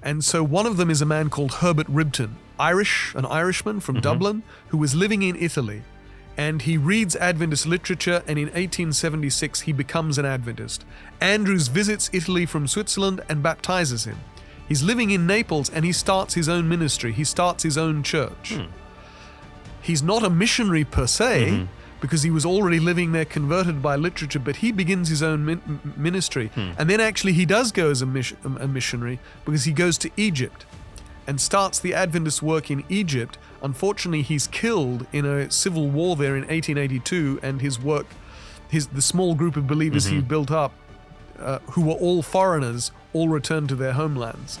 And so one of them is a man called Herbert Ribton, an Irishman from Dublin, who was living in Italy. And he reads Adventist literature, and in 1876 he becomes an Adventist. Andrews visits Italy from Switzerland and baptizes him. He's living in Naples and he starts his own ministry. He starts his own church. He's not a missionary per se, because he was already living there converted by literature, but he begins his own ministry. And then actually he does go as a missionary, because he goes to Egypt and starts the Adventist work in Egypt. Unfortunately, he's killed in a civil war there in 1882, and the small group of believers he built up, who were all foreigners, all returned to their homelands.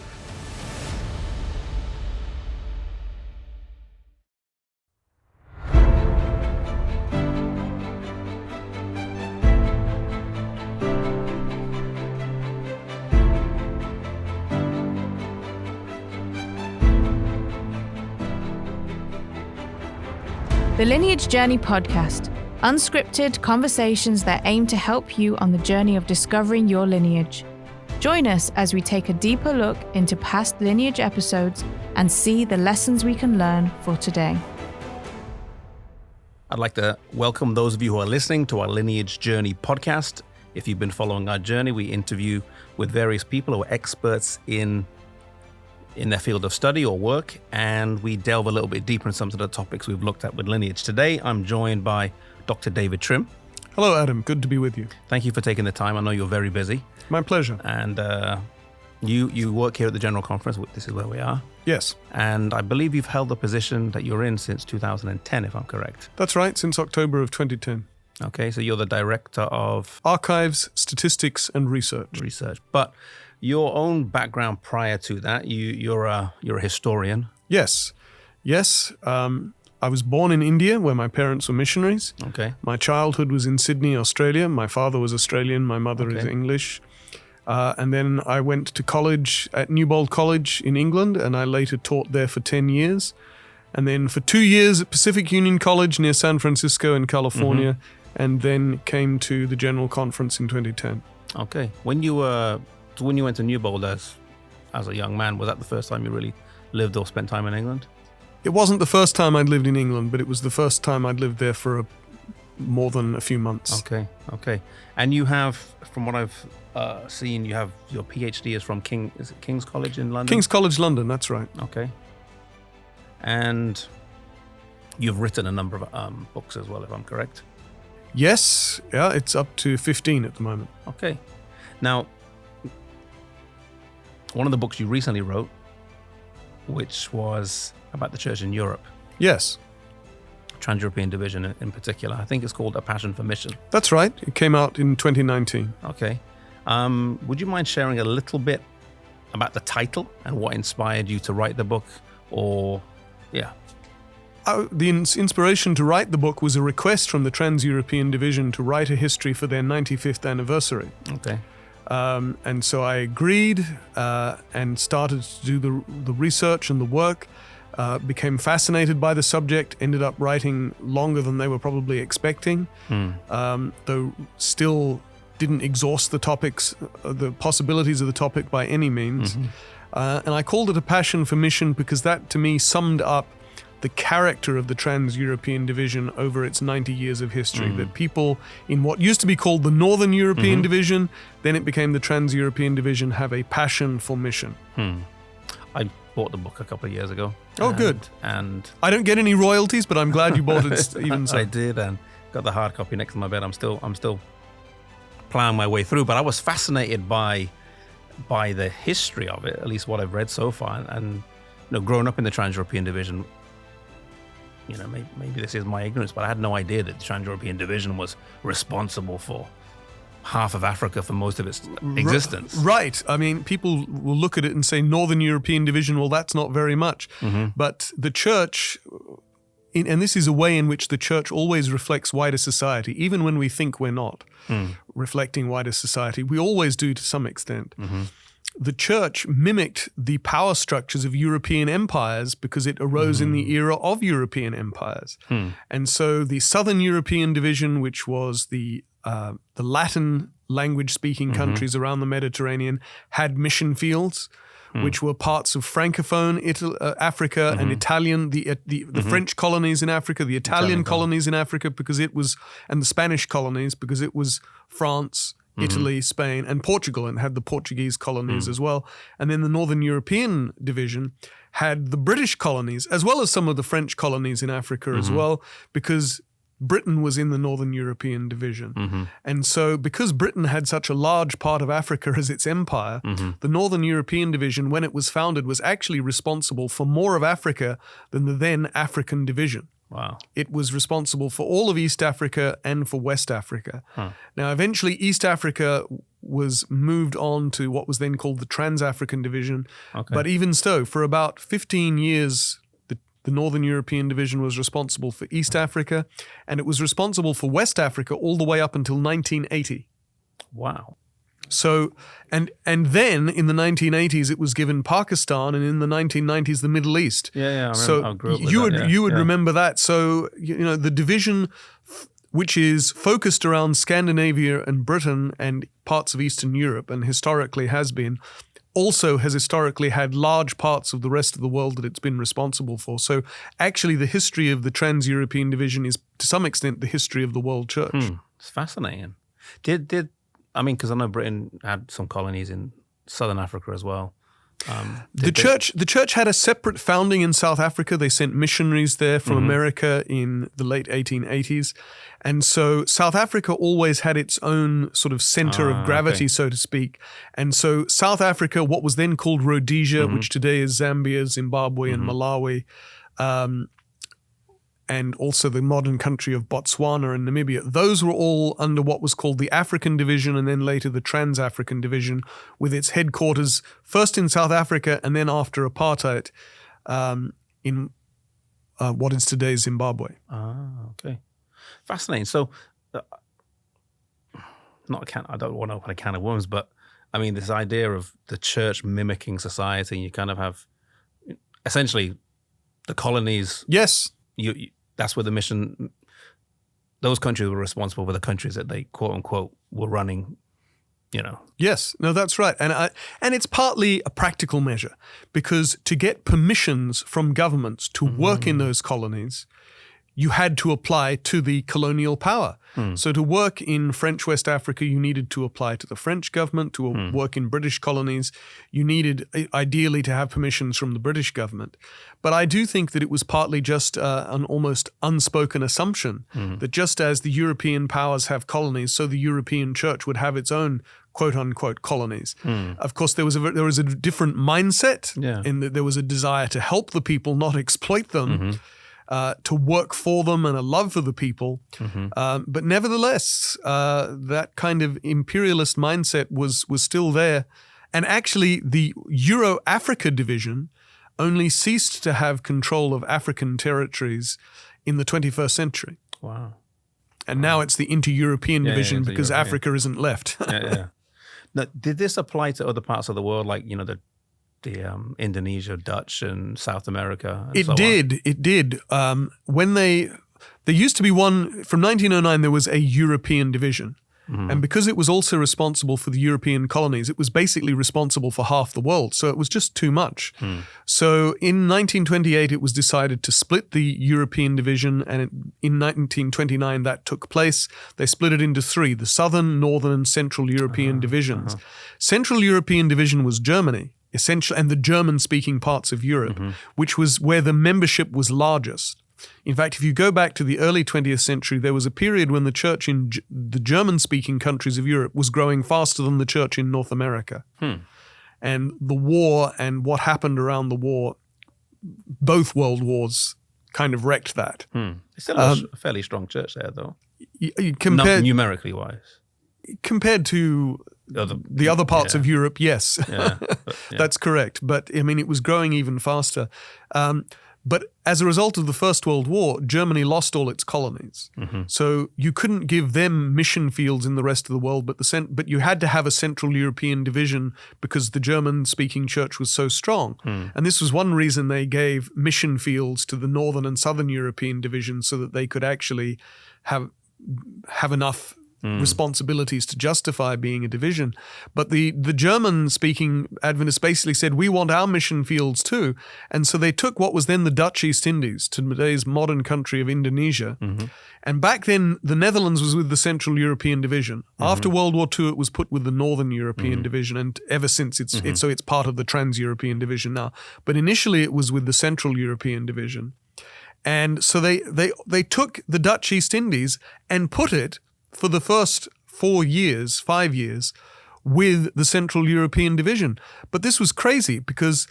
The Lineage Journey podcast, unscripted conversations that aim to help you on the journey of discovering your lineage. Join us as we take a deeper look into past Lineage episodes and see the lessons we can learn for today. I'd like to welcome those of you who are listening to our Lineage Journey podcast. If you've been following our journey, we interview with various people who are experts in their field of study or work, and we delve a little bit deeper in some of the topics we've looked at with Lineage. Today, I'm joined by Dr. David Trim. Hello, Adam. Good to be with you. Thank you for taking the time. I know you're very busy. My pleasure. And you work here at the General Conference. This is where we are. Yes. And I believe you've held the position that you're in since 2010, if I'm correct. That's right, since October of 2010. Okay, so you're the Director of Archives, Statistics, and Research. But your own background prior to that, you're a historian. Yes. I was born in India, where my parents were missionaries. Okay. My childhood was in Sydney, Australia. My father was Australian. My mother is English. And then I went to college at Newbold College in England, and I later taught there for 10 years. And then for 2 years at Pacific Union College near San Francisco in California, and then came to the General Conference in 2010. Okay. When you went to Newbold as a young man, was that the first time you really lived or spent time in England? It wasn't the first time I'd lived in England, but it was the first time I'd lived there for more than a few months. Okay. And you have, from what I've seen, you have your PhD is from King's College in London? King's College London, that's right. Okay. And you've written a number of books as well, if I'm correct? Yes. Yeah, it's up to 15 at the moment. Okay. Now, one of the books you recently wrote, which was about the church in Europe. Yes. Trans-European Division in particular. I think it's called A Passion for Mission. That's right. It came out in 2019. Okay. Would you mind sharing a little bit about the title and what inspired you to write the book? The inspiration to write the book was a request from the Trans-European Division to write a history for their 95th anniversary. Okay. And so I agreed and started to do the research and the work, became fascinated by the subject, ended up writing longer than they were probably expecting, though still didn't exhaust the possibilities of the topic by any means. And I called it A Passion for Mission because that to me summed up the character of the Trans-European Division over its 90 years of history. That people in what used to be called the Northern European Division, then it became the Trans-European Division, have a passion for mission. I bought the book a couple of years ago. Good. And I don't get any royalties, but I'm glad you bought it even so. I did, and got the hard copy next to my bed. I'm still plowing my way through, but I was fascinated by the history of it, at least what I've read so far. And growing up in the Trans-European Division, maybe this is my ignorance, but I had no idea that the Trans-European Division was responsible for half of Africa for most of its existence. Right. I mean, people will look at it and say Northern European Division, well, that's not very much. But the church, and this is a way in which the church always reflects wider society, even when we think we're not reflecting wider society. We always do to some extent. The church mimicked the power structures of European empires because it arose in the era of European empires. And so the Southern European Division, which was the Latin language-speaking countries around the Mediterranean, had mission fields, which were parts of Francophone Africa and Italian, the French colonies in Africa, the Italian colonies in Africa, and the Spanish colonies, because it was France, Italy, Spain, and Portugal, and had the Portuguese colonies as well. And then the Northern European division had the British colonies, as well as some of the French colonies in Africa as well, because Britain was in the Northern European division. And so because Britain had such a large part of Africa as its empire, the Northern European division, when it was founded, was actually responsible for more of Africa than the then African division. Wow. It was responsible for all of East Africa and for West Africa. Now, eventually, East Africa was moved on to what was then called the Trans-African Division. But even so, for about 15 years, the Northern European Division was responsible for East Africa, and it was responsible for West Africa all the way up until 1980. Wow. So, and then in the 1980s, it was given Pakistan, and in the 1990s, the Middle East. Yeah, I so grew up with you would remember that. So, the division, which is focused around Scandinavia and Britain and parts of Eastern Europe, and historically has been, also has historically had large parts of the rest of the world that it's been responsible for. So actually the history of the Trans-European Division is to some extent the history of the world church. It's fascinating. Because I know Britain had some colonies in Southern Africa as well. The church had a separate founding in South Africa. They sent missionaries there from America in the late 1880s. And so South Africa always had its own sort of center of gravity, so to speak. And so South Africa, what was then called Rhodesia, which today is Zambia, Zimbabwe, and Malawi, and also the modern country of Botswana and Namibia, those were all under what was called the African Division, and then later the Trans-African Division, with its headquarters first in South Africa and then after apartheid in what is today Zimbabwe. Okay. Fascinating. So, I don't want to open a can of worms, but I mean, this idea of the church mimicking society, you kind of have essentially the colonies. Yes. That's where the mission, those countries were responsible for the countries that they quote unquote were running, Yes, no, that's right. And it's partly a practical measure, because to get permissions from governments to work in those colonies, you had to apply to the colonial power. So to work in French West Africa, you needed to apply to the French government. To work in British colonies, you needed ideally to have permissions from the British government. But I do think that it was partly just an almost unspoken assumption that just as the European powers have colonies, so the European church would have its own quote-unquote colonies. Of course, there was a different mindset in that there was a desire to help the people, not exploit them. To work for them, and a love for the people. But nevertheless, that kind of imperialist mindset was still there. And actually, the Euro-Africa division only ceased to have control of African territories in the 21st century. Wow. And now it's the inter-European division because Africa isn't left. Now, did this apply to other parts of the world, like, the Indonesia, Dutch, and South America? And It did. When there used to be one, from 1909, there was a European division. And because it was also responsible for the European colonies, it was basically responsible for half the world. So it was just too much. So in 1928, it was decided to split the European division. And in 1929, that took place. They split it into three: the Southern, Northern, and Central European divisions. Central European division was Germany, essentially, and the German-speaking parts of Europe, which was where the membership was largest. In fact, if you go back to the early 20th century, there was a period when the church in the German-speaking countries of Europe was growing faster than the church in North America. And the war and what happened around the war, both world wars, kind of wrecked that. It's still a fairly strong church there, though. Compared, not numerically wise. Compared to the other parts of Europe, yes. That's correct. But, I mean, it was growing even faster. But as a result of the First World War, Germany lost all its colonies. So you couldn't give them mission fields in the rest of the world, but you had to have a Central European division because the German-speaking church was so strong. And this was one reason they gave mission fields to the Northern and Southern European divisions, so that they could actually have enough responsibilities to justify being a division. But the German-speaking Adventists basically said, we want our mission fields too. And so they took what was then the Dutch East Indies, to today's modern country of Indonesia. And back then, the Netherlands was with the Central European Division. After World War II, it was put with the Northern European Division, and ever since it's part of the Trans-European Division now. But initially, it was with the Central European Division. And so they took the Dutch East Indies and put it for the first 5 years, with the Central European Division. But this was crazy because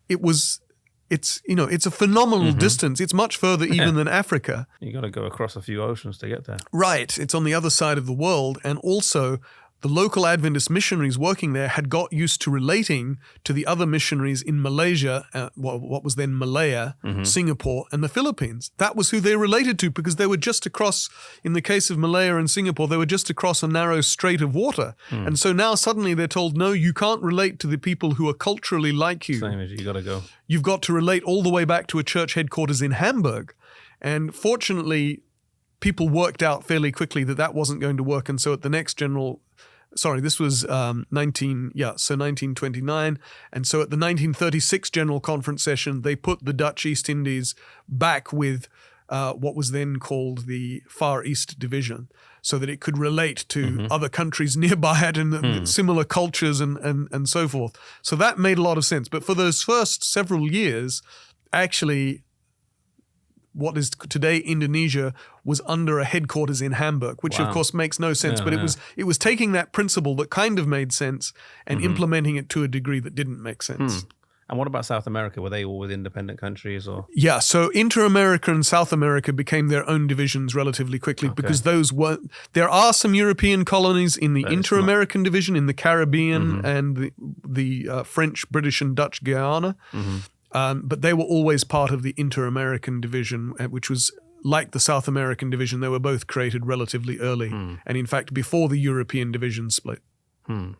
it's a phenomenal distance. It's much further even than Africa. You got to go across a few oceans to get there. Right. It's on the other side of the world. And also, the local Adventist missionaries working there had got used to relating to the other missionaries in Malaysia, what was then Malaya, Singapore, and the Philippines. That was who they related to, because they were just across, in the case of Malaya and Singapore, they were just across a narrow strait of water. And so now suddenly they're told, no, you can't relate to the people who are culturally like you. Same as you got to go. You've got to relate all the way back to a church headquarters in Hamburg. And fortunately, people worked out fairly quickly that wasn't going to work. And so at the next this was 1929. And so at the 1936 General Conference session, they put the Dutch East Indies back with what was then called the Far East Division, so that it could relate to other countries nearby it and similar cultures and so forth. So that made a lot of sense. But for those first several years, actually, what is today Indonesia was under a headquarters in Hamburg, which of course makes no sense. But it was taking that principle that kind of made sense and implementing it to a degree that didn't make sense. And what about South America? Were they all with independent countries, or? Yeah, so Inter-America and South America became their own divisions relatively quickly because there are some European colonies in the Inter-American division in the Caribbean and the French, British, and Dutch Guyana. But they were always part of the Inter-American division, which was like the South American division. They were both created relatively early, and in fact, before the European division split.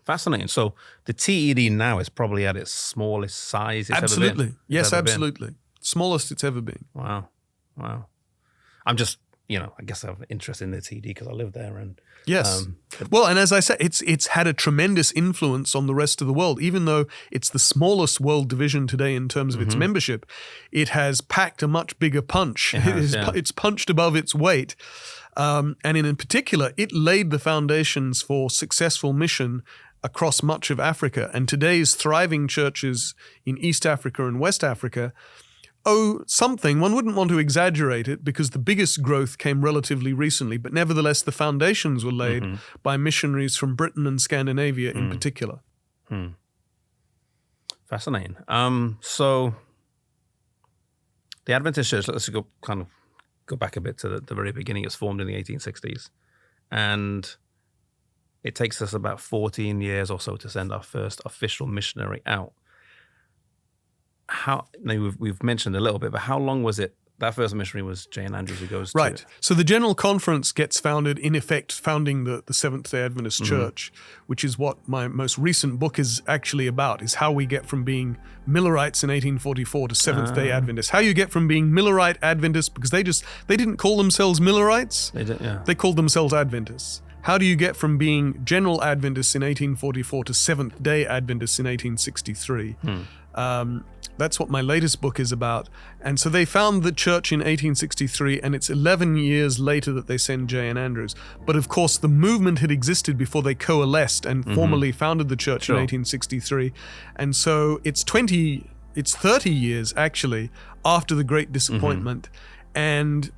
Fascinating. So the TED now is probably at its smallest size it's absolutely. ever been? Yes, absolutely. Smallest it's ever been. Wow. I'm just, I guess I have interest in the TED because I live there. And yes. Well, and as I said, it's had a tremendous influence on the rest of the world. Even though it's the smallest world division today in terms of its membership, it has packed a much bigger punch. It's punched above its weight. And in particular, it laid the foundations for successful mission across much of Africa. And today's thriving churches in East Africa and West Africa owe something. One wouldn't want to exaggerate it because the biggest growth came relatively recently, but nevertheless, the foundations were laid by missionaries from Britain and Scandinavia in particular. Fascinating. So the Adventist Church, let's go back a bit to the very beginning. It's formed in the 1860s, and it takes us about 14 years or so to send our first official missionary out. We've mentioned a little bit, but how long was it? That first missionary was J.N. Andrews, who goes right. to... So the General Conference gets founded, in effect, founding the Seventh-day Adventist Church, which is what my most recent book is actually about, is how we get from being Millerites in 1844 to Seventh-day Adventists. How you get from being Millerite Adventists, because they didn't call themselves Millerites. They called themselves Adventists. How do you get from being General Adventists in 1844 to Seventh-day Adventists in 1863? That's what my latest book is about. And so they found the church in 1863, and it's 11 years later that they send J.N. Andrews. But of course, the movement had existed before they coalesced and formally founded the church in 1863. And so it's 30 years, actually, after the Great Disappointment. And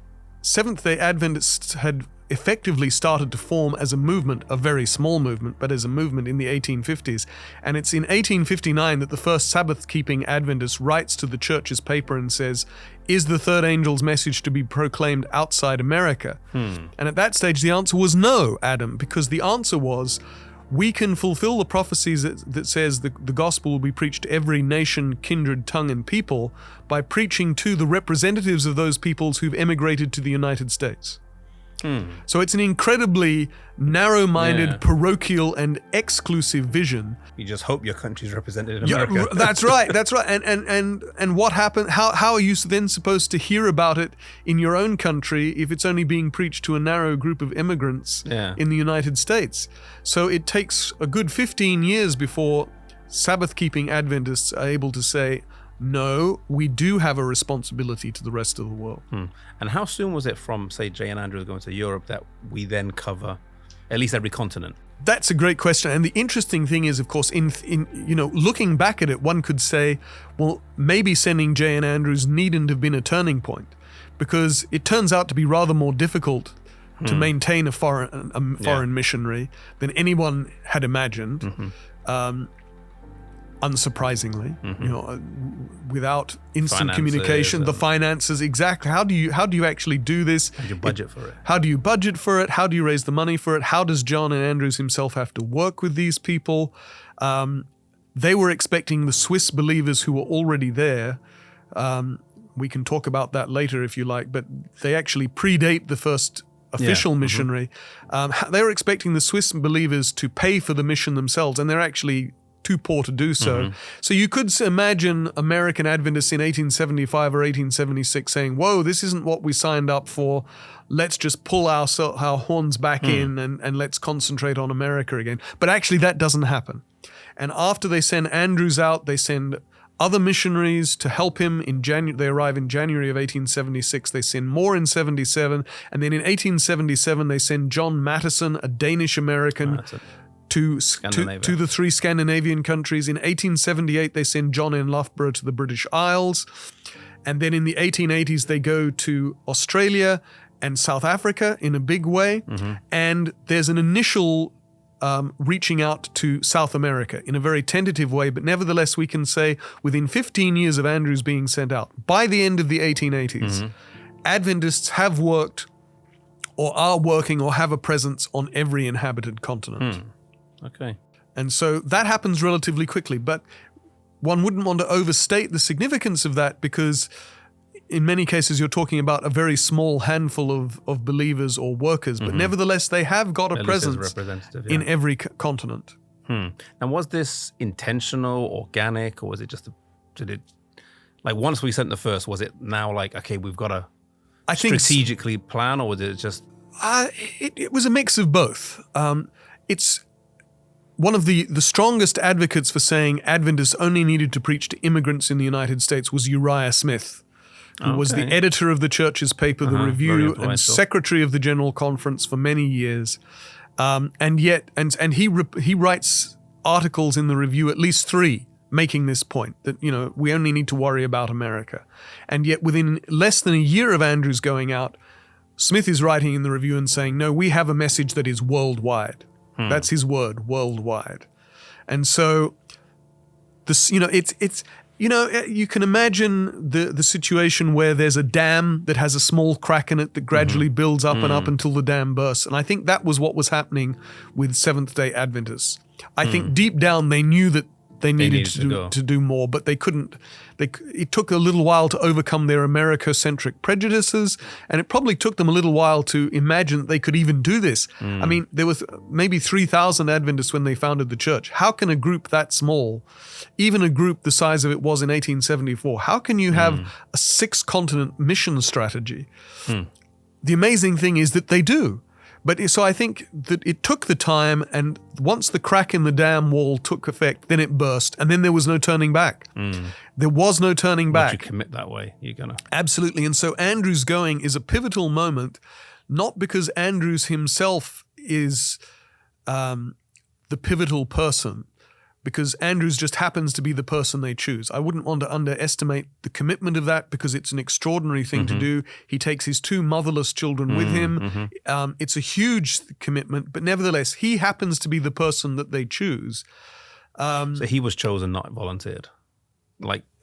Seventh-day Adventists had effectively started to form as a movement, a very small movement, but as a movement in the 1850s. And it's in 1859 that the first Sabbath-keeping Adventist writes to the church's paper and says, is the third angel's message to be proclaimed outside America? And at that stage, the answer was no, Adam, because the answer was, we can fulfill the prophecies that says the gospel will be preached to every nation, kindred, tongue, and people by preaching to the representatives of those peoples who've emigrated to the United States. So it's an incredibly narrow-minded, Yeah. parochial, and exclusive vision. You just hope your country's represented in America. That's right. That's right. And what happened? How are you then supposed to hear about it in your own country if it's only being preached to a narrow group of immigrants in the United States? So it takes a good 15 years before Sabbath-keeping Adventists are able to say, no, we do have a responsibility to the rest of the world. And how soon was it from, say, Jay and Andrew going to Europe that we then cover at least every continent? That's a great question. And the interesting thing is, of course, in looking back at it, one could say, well, maybe sending Jay and Andrews needn't have been a turning point, because it turns out to be rather more difficult to maintain a foreign missionary than anyone had imagined. Unsurprisingly, without instant communication, the finances, exactly. How do you actually do this? How do you budget for it? How do you budget for it? How do you raise the money for it? How does John and Andrews himself have to work with these people? They were expecting the Swiss believers who were already there. We can talk about that later if you like, but they actually predate the first official missionary. They were expecting the Swiss believers to pay for the mission themselves, and they're actually too poor to do so. So you could imagine American Adventists in 1875 or 1876 saying, whoa, this isn't what we signed up for. Let's just pull our horns back in and let's concentrate on America again. But actually that doesn't happen. And after they send Andrews out, they send other missionaries to help him in January. They arrive in January of 1876. They send more in 77. And then in 1877, they send John Mattison, a Danish American, to the three Scandinavian countries. In 1878, they send John N. Loughborough to the British Isles. And then in the 1880s, they go to Australia and South Africa in a big way. And there's an initial reaching out to South America in a very tentative way. But nevertheless, we can say within 15 years of Andrews being sent out, by the end of the 1880s, Adventists have worked or are working or have a presence on every inhabited continent. Okay. And so that happens relatively quickly, but one wouldn't want to overstate the significance of that, because in many cases you're talking about a very small handful of believers or workers, but nevertheless they have got a presence in every continent. And was this intentional, organic, or was it just, once we sent the first, was it now like, okay, we've got to strategically plan, or was it just? It was a mix of both. It's one of the strongest advocates for saying Adventists only needed to preach to immigrants in the United States was Uriah Smith, who was the editor of the church's paper, The Review, and secretary of the General Conference for many years. And he writes articles in the Review, at least 3, making this point that, we only need to worry about America. And yet within less than a year of Andrews going out, Smith is writing in the Review and saying, no, we have a message that is worldwide. That's his word, worldwide. And so this, you can imagine the situation where there's a dam that has a small crack in it that gradually builds up and up until the dam bursts. And I think that was what was happening with Seventh-day Adventists. I think deep down they knew that they needed to do more, but they couldn't. It took a little while to overcome their America-centric prejudices, and it probably took them a little while to imagine that they could even do this. I mean, there was maybe 3,000 Adventists when they founded the church. How can a group that small, even a group the size of it was in 1874, how can you have a 6-continent mission strategy? The amazing thing is that they do. But so I think that it took the time, and once the crack in the dam wall took effect, then it burst, and then there was no turning back. There was no turning back. Once you commit that way, you're going to. Absolutely. And so Andrews going is a pivotal moment, not because Andrews himself is the pivotal person, because Andrews just happens to be the person they choose. I wouldn't want to underestimate the commitment of that, because it's an extraordinary thing to do. He takes his 2 motherless children with him. It's a huge commitment, but nevertheless, he happens to be the person that they choose. So he was chosen, not volunteered?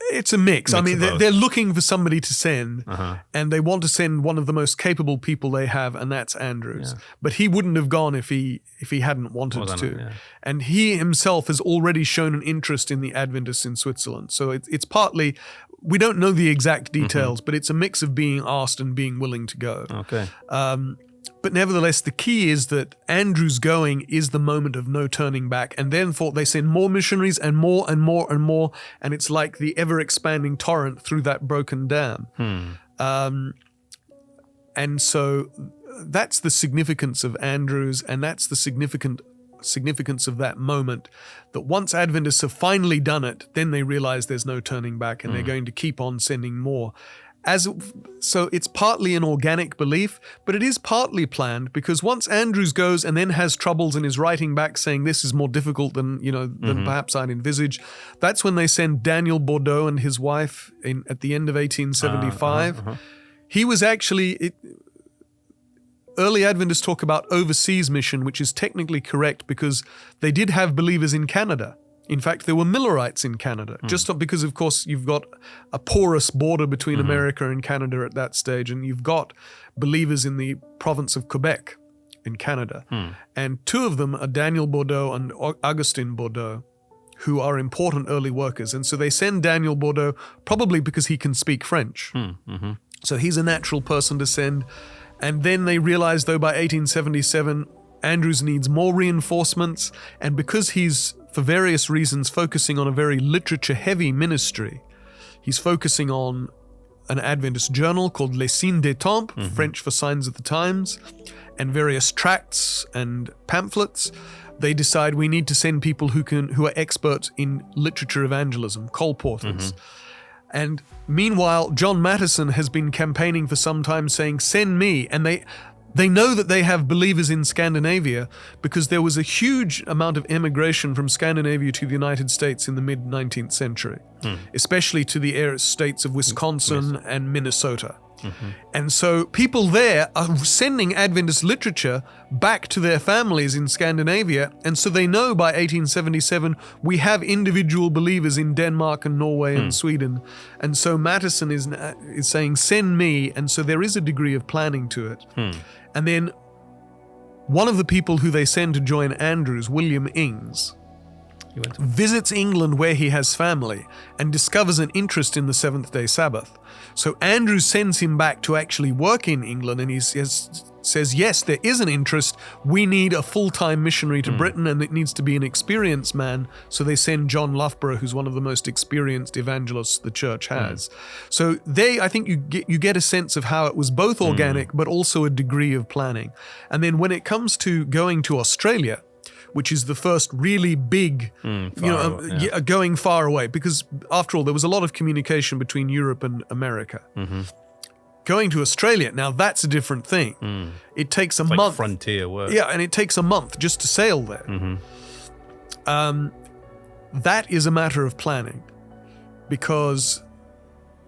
It's a mix. I mean, they're looking for somebody to send, and they want to send one of the most capable people they have, and that's Andrews. But he wouldn't have gone if he hadn't wanted to. And he himself has already shown an interest in the Adventists in Switzerland. So it's partly, we don't know the exact details, but it's a mix of being asked and being willing to go. Okay. But nevertheless, the key is that Andrew's going is the moment of no turning back. And then they send more missionaries and more and more and more. And it's like the ever-expanding torrent through that broken dam. And so that's the significance of Andrews, and that's the significance of that moment, that once Adventists have finally done it, then they realize there's no turning back, and they're going to keep on sending more. So it's partly an organic belief, but it is partly planned, because once Andrews goes and then has troubles and is writing back saying this is more difficult than perhaps I'd envisaged, that's when they send Daniel Bordeaux and his wife at the end of 1875. He was actually... Early Adventists talk about overseas mission, which is technically correct because they did have believers in Canada. In fact, there were Millerites in Canada, just because, of course, you've got a porous border between America and Canada at that stage, and you've got believers in the province of Quebec in Canada. And two of them are Daniel Bordeaux and Augustin Bordeaux, who are important early workers. And so they send Daniel Bordeaux probably because he can speak French. So he's a natural person to send. And then they realize, though, by 1877, Andrews needs more reinforcements. And because he's, for various reasons, focusing on a very literature-heavy ministry, he's focusing on an Adventist journal called Les Signes des Temps, French for Signs of the Times, and various tracts and pamphlets. They decide we need to send people who are experts in literature evangelism, colporteurs. And meanwhile, John Mattison has been campaigning for some time saying, send me. And they know that they have believers in Scandinavia because there was a huge amount of immigration from Scandinavia to the United States in the mid-19th century, especially to the states of Wisconsin and Minnesota. And so people there are sending Adventist literature back to their families in Scandinavia, and so they know by 1877 we have individual believers in Denmark and Norway and Sweden, and so Mattison is saying send me, and so there is a degree of planning to it. And then one of the people who they send to join Andrews, William Ings, visits England where he has family and discovers an interest in the Seventh-day Sabbath. So Andrews sends him back to actually work in England, and he says, yes, there is an interest. We need a full-time missionary to Britain, and it needs to be an experienced man. So they send John Loughborough, who's one of the most experienced evangelists the church has. So I think you get a sense of how it was both organic, but also a degree of planning. And then when it comes to going to Australia, which is the first really big, going far away, because after all, there was a lot of communication between Europe and America. Going to Australia, now that's a different thing. It takes a month. Like frontier work. Yeah, and it takes a month just to sail there. That is a matter of planning, because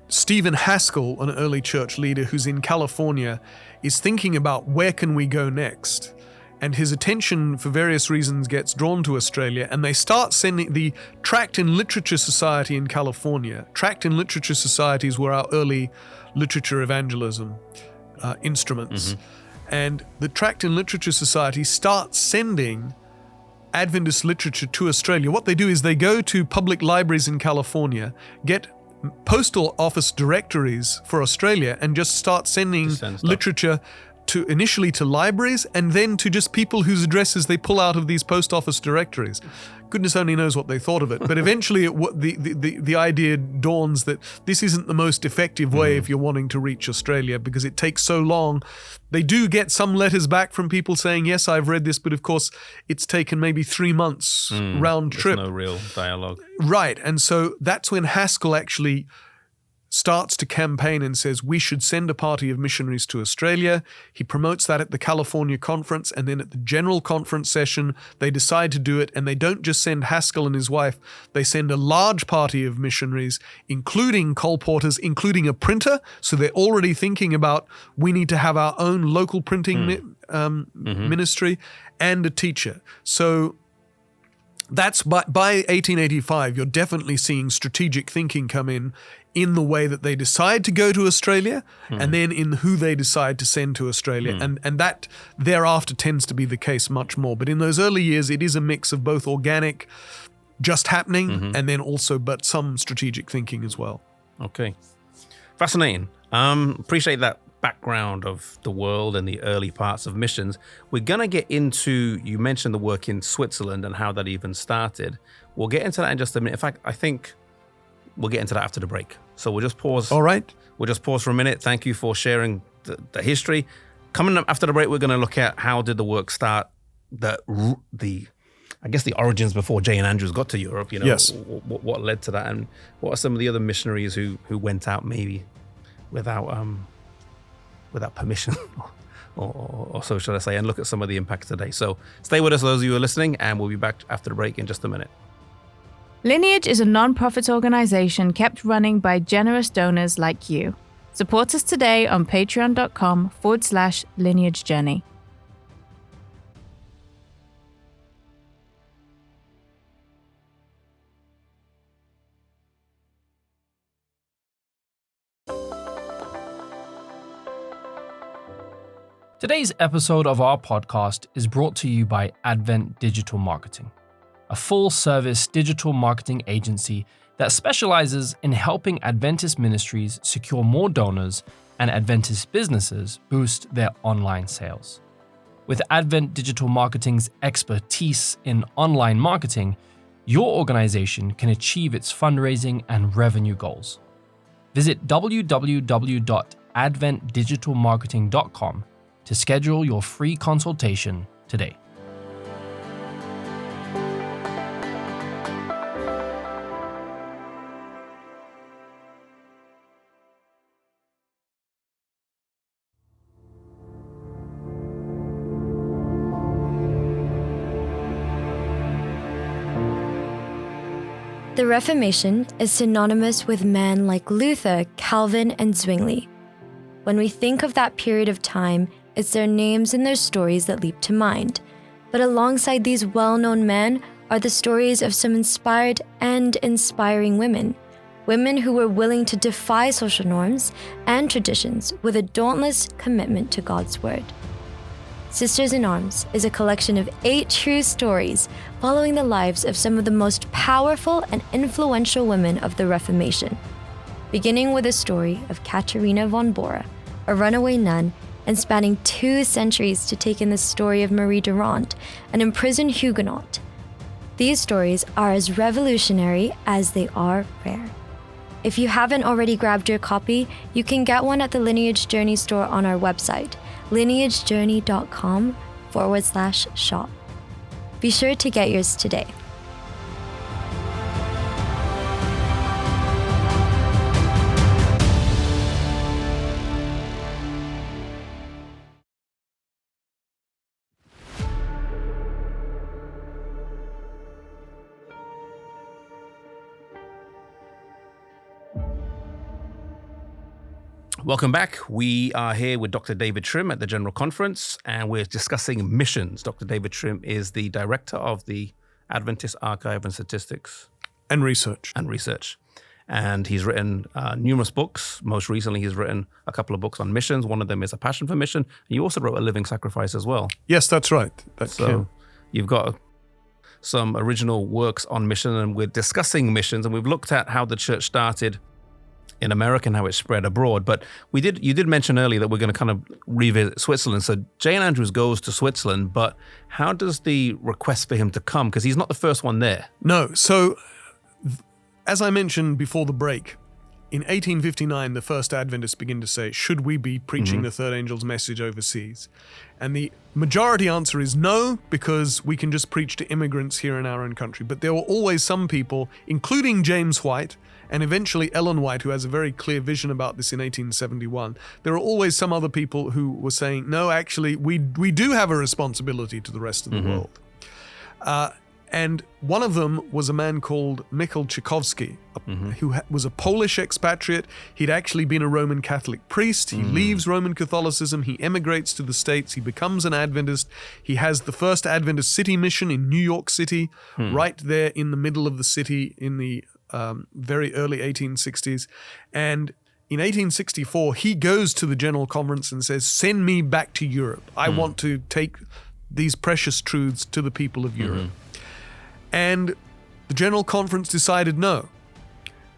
Stephen Haskell, an early church leader who's in California, is thinking about where can we go next. And his attention, for various reasons, gets drawn to Australia, and they start sending the Tract and Literature Society in California. Tract and Literature Societies were our early literature evangelism instruments. And the Tract and Literature Society starts sending Adventist literature to Australia. What they do is they go to public libraries in California, get postal office directories for Australia, and just start sending literature initially to libraries, and then to just people whose addresses they pull out of these post office directories. Goodness only knows what they thought of it. But eventually the idea dawns that this isn't the most effective way if you're wanting to reach Australia, because it takes so long. They do get some letters back from people saying, yes, I've read this, but of course it's taken maybe 3 months round trip. There's no real dialogue. Right. And so that's when Haskell actually starts to campaign and says we should send a party of missionaries to Australia. He promotes that at the California conference, and then at the general conference session, they decide to do it, and they don't just send Haskell and his wife, they send a large party of missionaries, including colporteurs, including a printer, so they're already thinking about we need to have our own local printing ministry, and a teacher. So that's by 1885, you're definitely seeing strategic thinking come in the way that they decide to go to Australia, and then in who they decide to send to Australia. And that thereafter tends to be the case much more. But in those early years, it is a mix of both organic, just happening, and then also, but some strategic thinking as well. Okay. Fascinating. Appreciate that background of the world and the early parts of missions. We're going to get into, you mentioned the work in Switzerland and how that even started. We'll get into that in just a minute. In fact, I think we'll get into that after the break. So we'll just pause. All right. We'll just pause for a minute. Thank you for sharing the history. Coming up after the break, we're going to look at how did the work start, I guess the origins before Jay and Andrews got to Europe, Yes. What led to that, and what are some of the other missionaries who went out maybe without permission, or so should I say, and look at some of the impacts today. So stay with us, those of you who are listening, and we'll be back after the break in just a minute. Lineage is a non-profit organization kept running by generous donors like you. Support us today on patreon.com/Lineage Journey. Today's episode of our podcast is brought to you by Advent Digital Marketing, a full-service digital marketing agency that specializes in helping Adventist ministries secure more donors and Adventist businesses boost their online sales. With Advent Digital Marketing's expertise in online marketing, your organization can achieve its fundraising and revenue goals. Visit www.adventdigitalmarketing.com to schedule your free consultation today. The Reformation is synonymous with men like Luther, Calvin, and Zwingli. When we think of that period of time, it's their names and their stories that leap to mind. But alongside these well-known men are the stories of some inspired and inspiring women. Women who were willing to defy social norms and traditions with a dauntless commitment to God's Word. Sisters in Arms is a collection of 8 true stories following the lives of some of the most powerful and influential women of the Reformation. Beginning with the story of Katharina von Bora, a runaway nun, and spanning 2 centuries to take in the story of Marie Durand, an imprisoned Huguenot. These stories are as revolutionary as they are rare. If you haven't already grabbed your copy, you can get one at the Lineage Journey store on our website, lineagejourney.com/shop. Be sure to get yours today. Welcome back. We are here with Dr. David Trim at the General Conference, and we're discussing missions. Dr. David Trim is the director of the Adventist Archive and Statistics And research. And he's written numerous books. Most recently, he's written a couple of books on missions. One of them is A Passion for Mission. And you also wrote A Living Sacrifice as well. Yes, that's right. You've got some original works on mission, and we're discussing missions, and we've looked at how the church started in America and how it spread abroad. But you did mention earlier that we're going to kind of revisit Switzerland. So Jane Andrews goes to Switzerland, but how does the request for him to come? Because he's not the first one there. No. So, as I mentioned before the break, in 1859, the first Adventists begin to say, should we be preaching the third angel's message overseas? And the majority answer is no, because we can just preach to immigrants here in our own country. But there were always some people, including James White, and eventually Ellen White, who has a very clear vision about this in 1871. There are always some other people who were saying, no, actually, we do have a responsibility to the rest of the world. And one of them was a man called Mikhail Tchaikovsky, who was a Polish expatriate. He'd actually been a Roman Catholic priest. He leaves Roman Catholicism. He emigrates to the States. He becomes an Adventist. He has the first Adventist city mission in New York City, right there in the middle of the city in the very early 1860s. And in 1864, he goes to the General Conference and says, send me back to Europe. I want to take these precious truths to the people of Europe. And the General Conference decided no.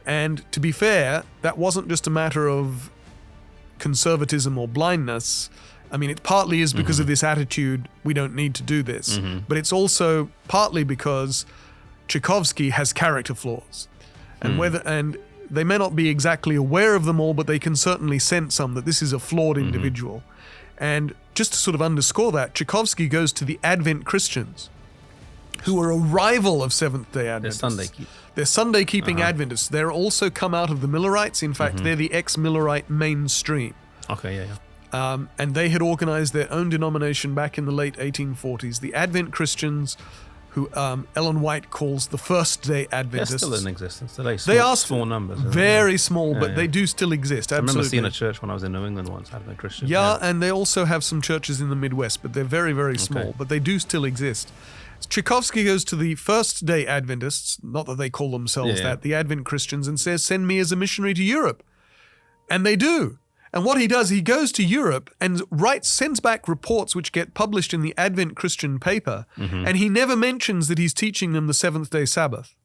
And to be fair, that wasn't just a matter of conservatism or blindness. I mean, it partly is because of this attitude, we don't need to do this, but it's also partly because Tchaikovsky has character flaws, and they may not be exactly aware of them all, but they can certainly sense some, that this is a flawed individual. And just to sort of underscore that, Tchaikovsky goes to the Advent Christians, who are a rival of Seventh-day Adventists. They're Sunday-keeping Adventists. They're also come out of the Millerites. In fact, they're the ex-Millerite mainstream. Okay, And they had organized their own denomination back in the late 1840s, the Advent Christians, who Ellen White calls the First-day Adventists. They're still in existence today. They are small numbers. Very small, but they do still exist. Absolutely. I remember seeing a church when I was in New England once, Advent Christian. Yeah, and they also have some churches in the Midwest, but they're very, very small. But they do still exist. Tchaikovsky goes to the First-day Adventists, not that they call themselves that, the Advent Christians, and says, send me as a missionary to Europe. And they do. And what he does, he goes to Europe and sends back reports which get published in the Advent Christian paper, and he never mentions that he's teaching them the seventh-day Sabbath.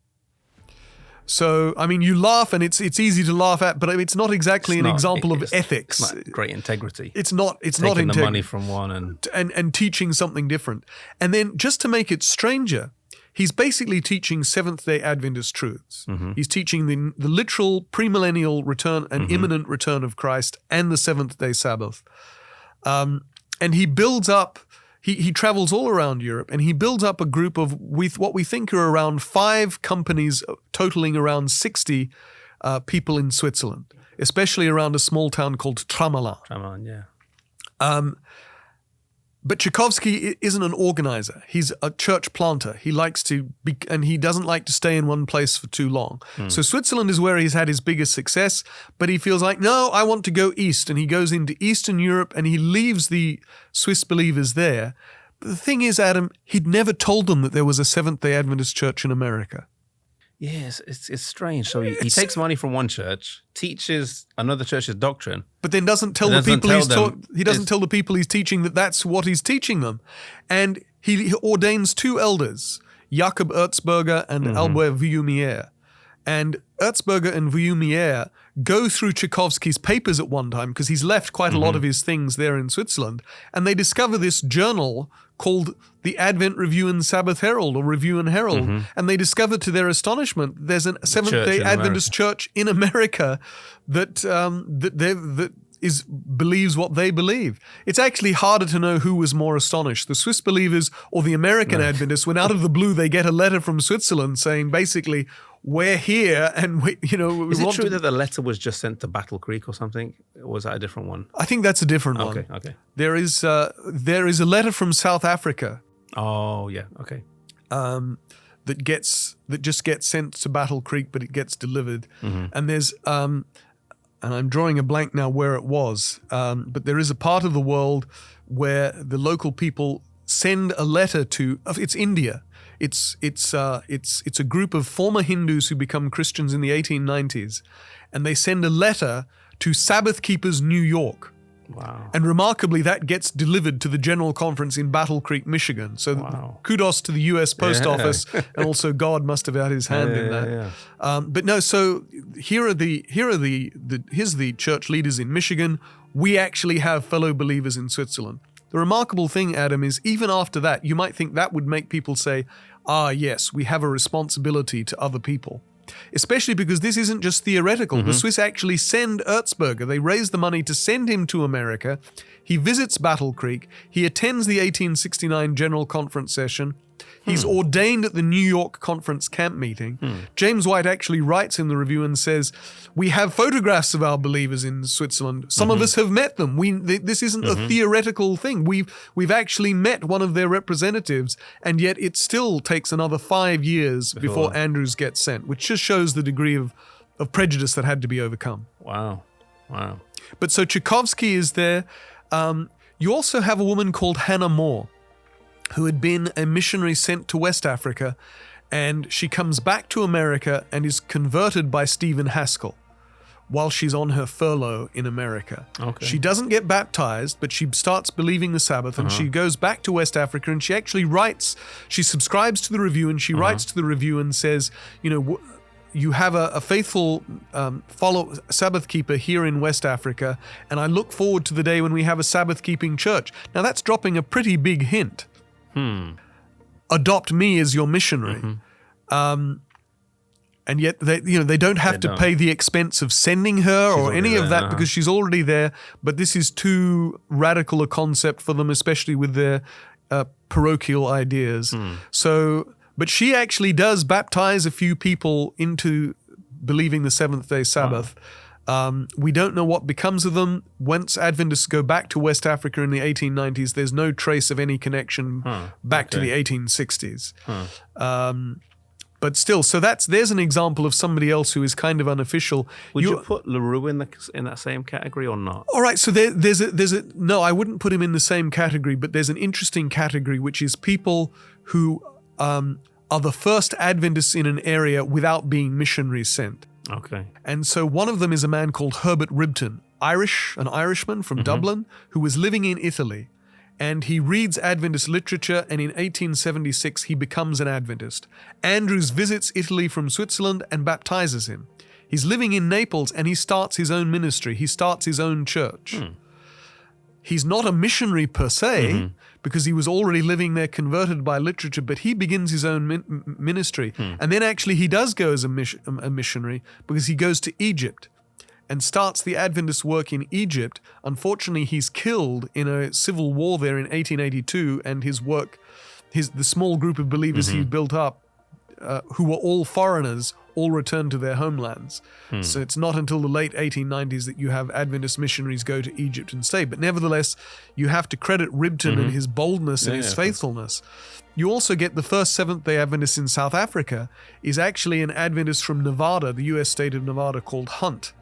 So, I mean, you laugh, and it's easy to laugh at, but it's not exactly an example of ethics. It's not great integrity. It's not Taking integrity. the money from one and teaching something different. And then, just to make it stranger, he's basically teaching Seventh-day Adventist truths. He's teaching the literal premillennial return and imminent return of Christ and the seventh-day Sabbath. And he builds up, he travels all around Europe, and he builds up a group of what we think are around 5 companies totaling around 60 people in Switzerland, especially around a small town called Tramelan. But Tchaikovsky isn't an organizer. He's a church planter. He likes to be, and he doesn't like to stay in one place for too long. So Switzerland is where he's had his biggest success, but he feels like, no, I want to go east. And he goes into Eastern Europe and he leaves the Swiss believers there. But the thing is, Adam, he'd never told them that there was a Seventh-day Adventist church in America. Yes, it's strange. So he takes money from one church, teaches another church's doctrine, but then doesn't tell the people he doesn't tell the people he's teaching that that's what he's teaching them. And he ordains 2 elders, Jakob Erzberger and Albert Vuillumière. And Erzberger and Vuillumière go through Tchaikovsky's papers at one time, because he's left quite a lot of his things there in Switzerland, and they discover this journal called the Advent Review and Sabbath Herald, or Review and Herald, and they discover to their astonishment there's a Seventh-day Adventist church in America that believes what they believe. It's actually harder to know who was more astonished, the Swiss believers or the American Adventists, when out of the blue they get a letter from Switzerland saying basically, we're here, and we Is it true that the letter was just sent to Battle Creek or something? Or was that a different one? I think that's a different one. Okay. There is a letter from South Africa. Oh yeah, okay. That just gets sent to Battle Creek, but it gets delivered. And there's and I'm drawing a blank now where it was, but there is a part of the world where the local people send a letter to. It's India. It's a group of former Hindus who become Christians in the 1890s, and they send a letter to Sabbath Keepers New York. Wow. And remarkably, that gets delivered to the General Conference in Battle Creek, Michigan. So kudos to the U.S. Post Office, and also God must have had his hand in that. But no, so here's the church leaders in Michigan. We actually have fellow believers in Switzerland. The remarkable thing, Adam, is even after that, you might think that would make people say, yes, we have a responsibility to other people. Especially because this isn't just theoretical. The Swiss actually send Erzberger. They raise the money to send him to America. He visits Battle Creek. He attends the 1869 General Conference session. He's ordained at the New York Conference camp meeting. James White actually writes in the review and says, we have photographs of our believers in Switzerland. Some of us have met them. This isn't a theoretical thing. We've actually met one of their representatives, and yet it still takes another 5 years before Andrews gets sent, which just shows the degree of prejudice that had to be overcome. Wow. But so Tchaikovsky is there. You also have a woman called Hannah More, who had been a missionary sent to West Africa, and she comes back to America and is converted by Stephen Haskell while she's on her furlough in America. Okay. She doesn't get baptized, but she starts believing the Sabbath, and she goes back to West Africa, and she actually writes, she subscribes to the Review, and she writes to the Review and says, you have a faithful Sabbath keeper here in West Africa, and I look forward to the day when we have a Sabbath-keeping church. Now that's dropping a pretty big hint. Adopt me as your missionary. And yet they don't have to pay the expense of sending her or any of that because she's already there. But this is too radical a concept for them, especially with their parochial ideas. But she actually does baptize a few people into believing the seventh-day Sabbath. We don't know what becomes of them. Once Adventists go back to West Africa in the 1890s, there's no trace of any connection back to the 1860s. But still, so there's an example of somebody else who is kind of unofficial. Would you put LaRue in that same category or not? All right, so there's a no, I wouldn't put him in the same category, but there's an interesting category, which is people who are the first Adventists in an area without being missionaries sent. Okay. And so one of them is a man called Herbert Ribton, an Irishman from Dublin, who was living in Italy. And he reads Adventist literature, and in 1876 he becomes an Adventist. Andrews visits Italy from Switzerland and baptizes him. He's living in Naples, and he starts his own ministry. He starts his own church. He's not a missionary per se, because he was already living there converted by literature, but he begins his own ministry. And then actually he does go as a missionary, because he goes to Egypt and starts the Adventist work in Egypt. Unfortunately, he's killed in a civil war there in 1882, and the small group of believers he built up, who were all foreigners, all returned to their homelands. So it's not until the late 1890s that you have Adventist missionaries go to Egypt and stay. But nevertheless, you have to credit Ribton and his boldness and his faithfulness. You also get the first Seventh-day Adventist in South Africa is actually an Adventist from Nevada, the U.S. state of Nevada, called Hunt.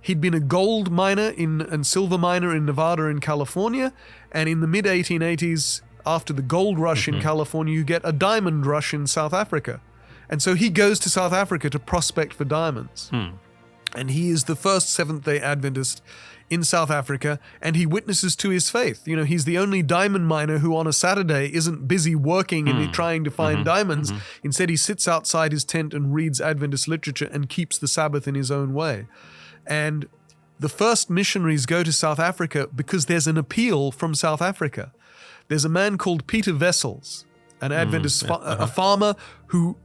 He'd been a gold miner and silver miner in Nevada and California, and in the mid-1880s, after the gold rush in California, you get a diamond rush in South Africa. And so he goes to South Africa to prospect for diamonds. And he is the first Seventh-day Adventist in South Africa, and he witnesses to his faith. You know, he's the only diamond miner who on a Saturday isn't busy working and trying to find diamonds. Instead, he sits outside his tent and reads Adventist literature and keeps the Sabbath in his own way. And the first missionaries go to South Africa because there's an appeal from South Africa. There's a man called Peter Wessels, an Adventist, a farmer who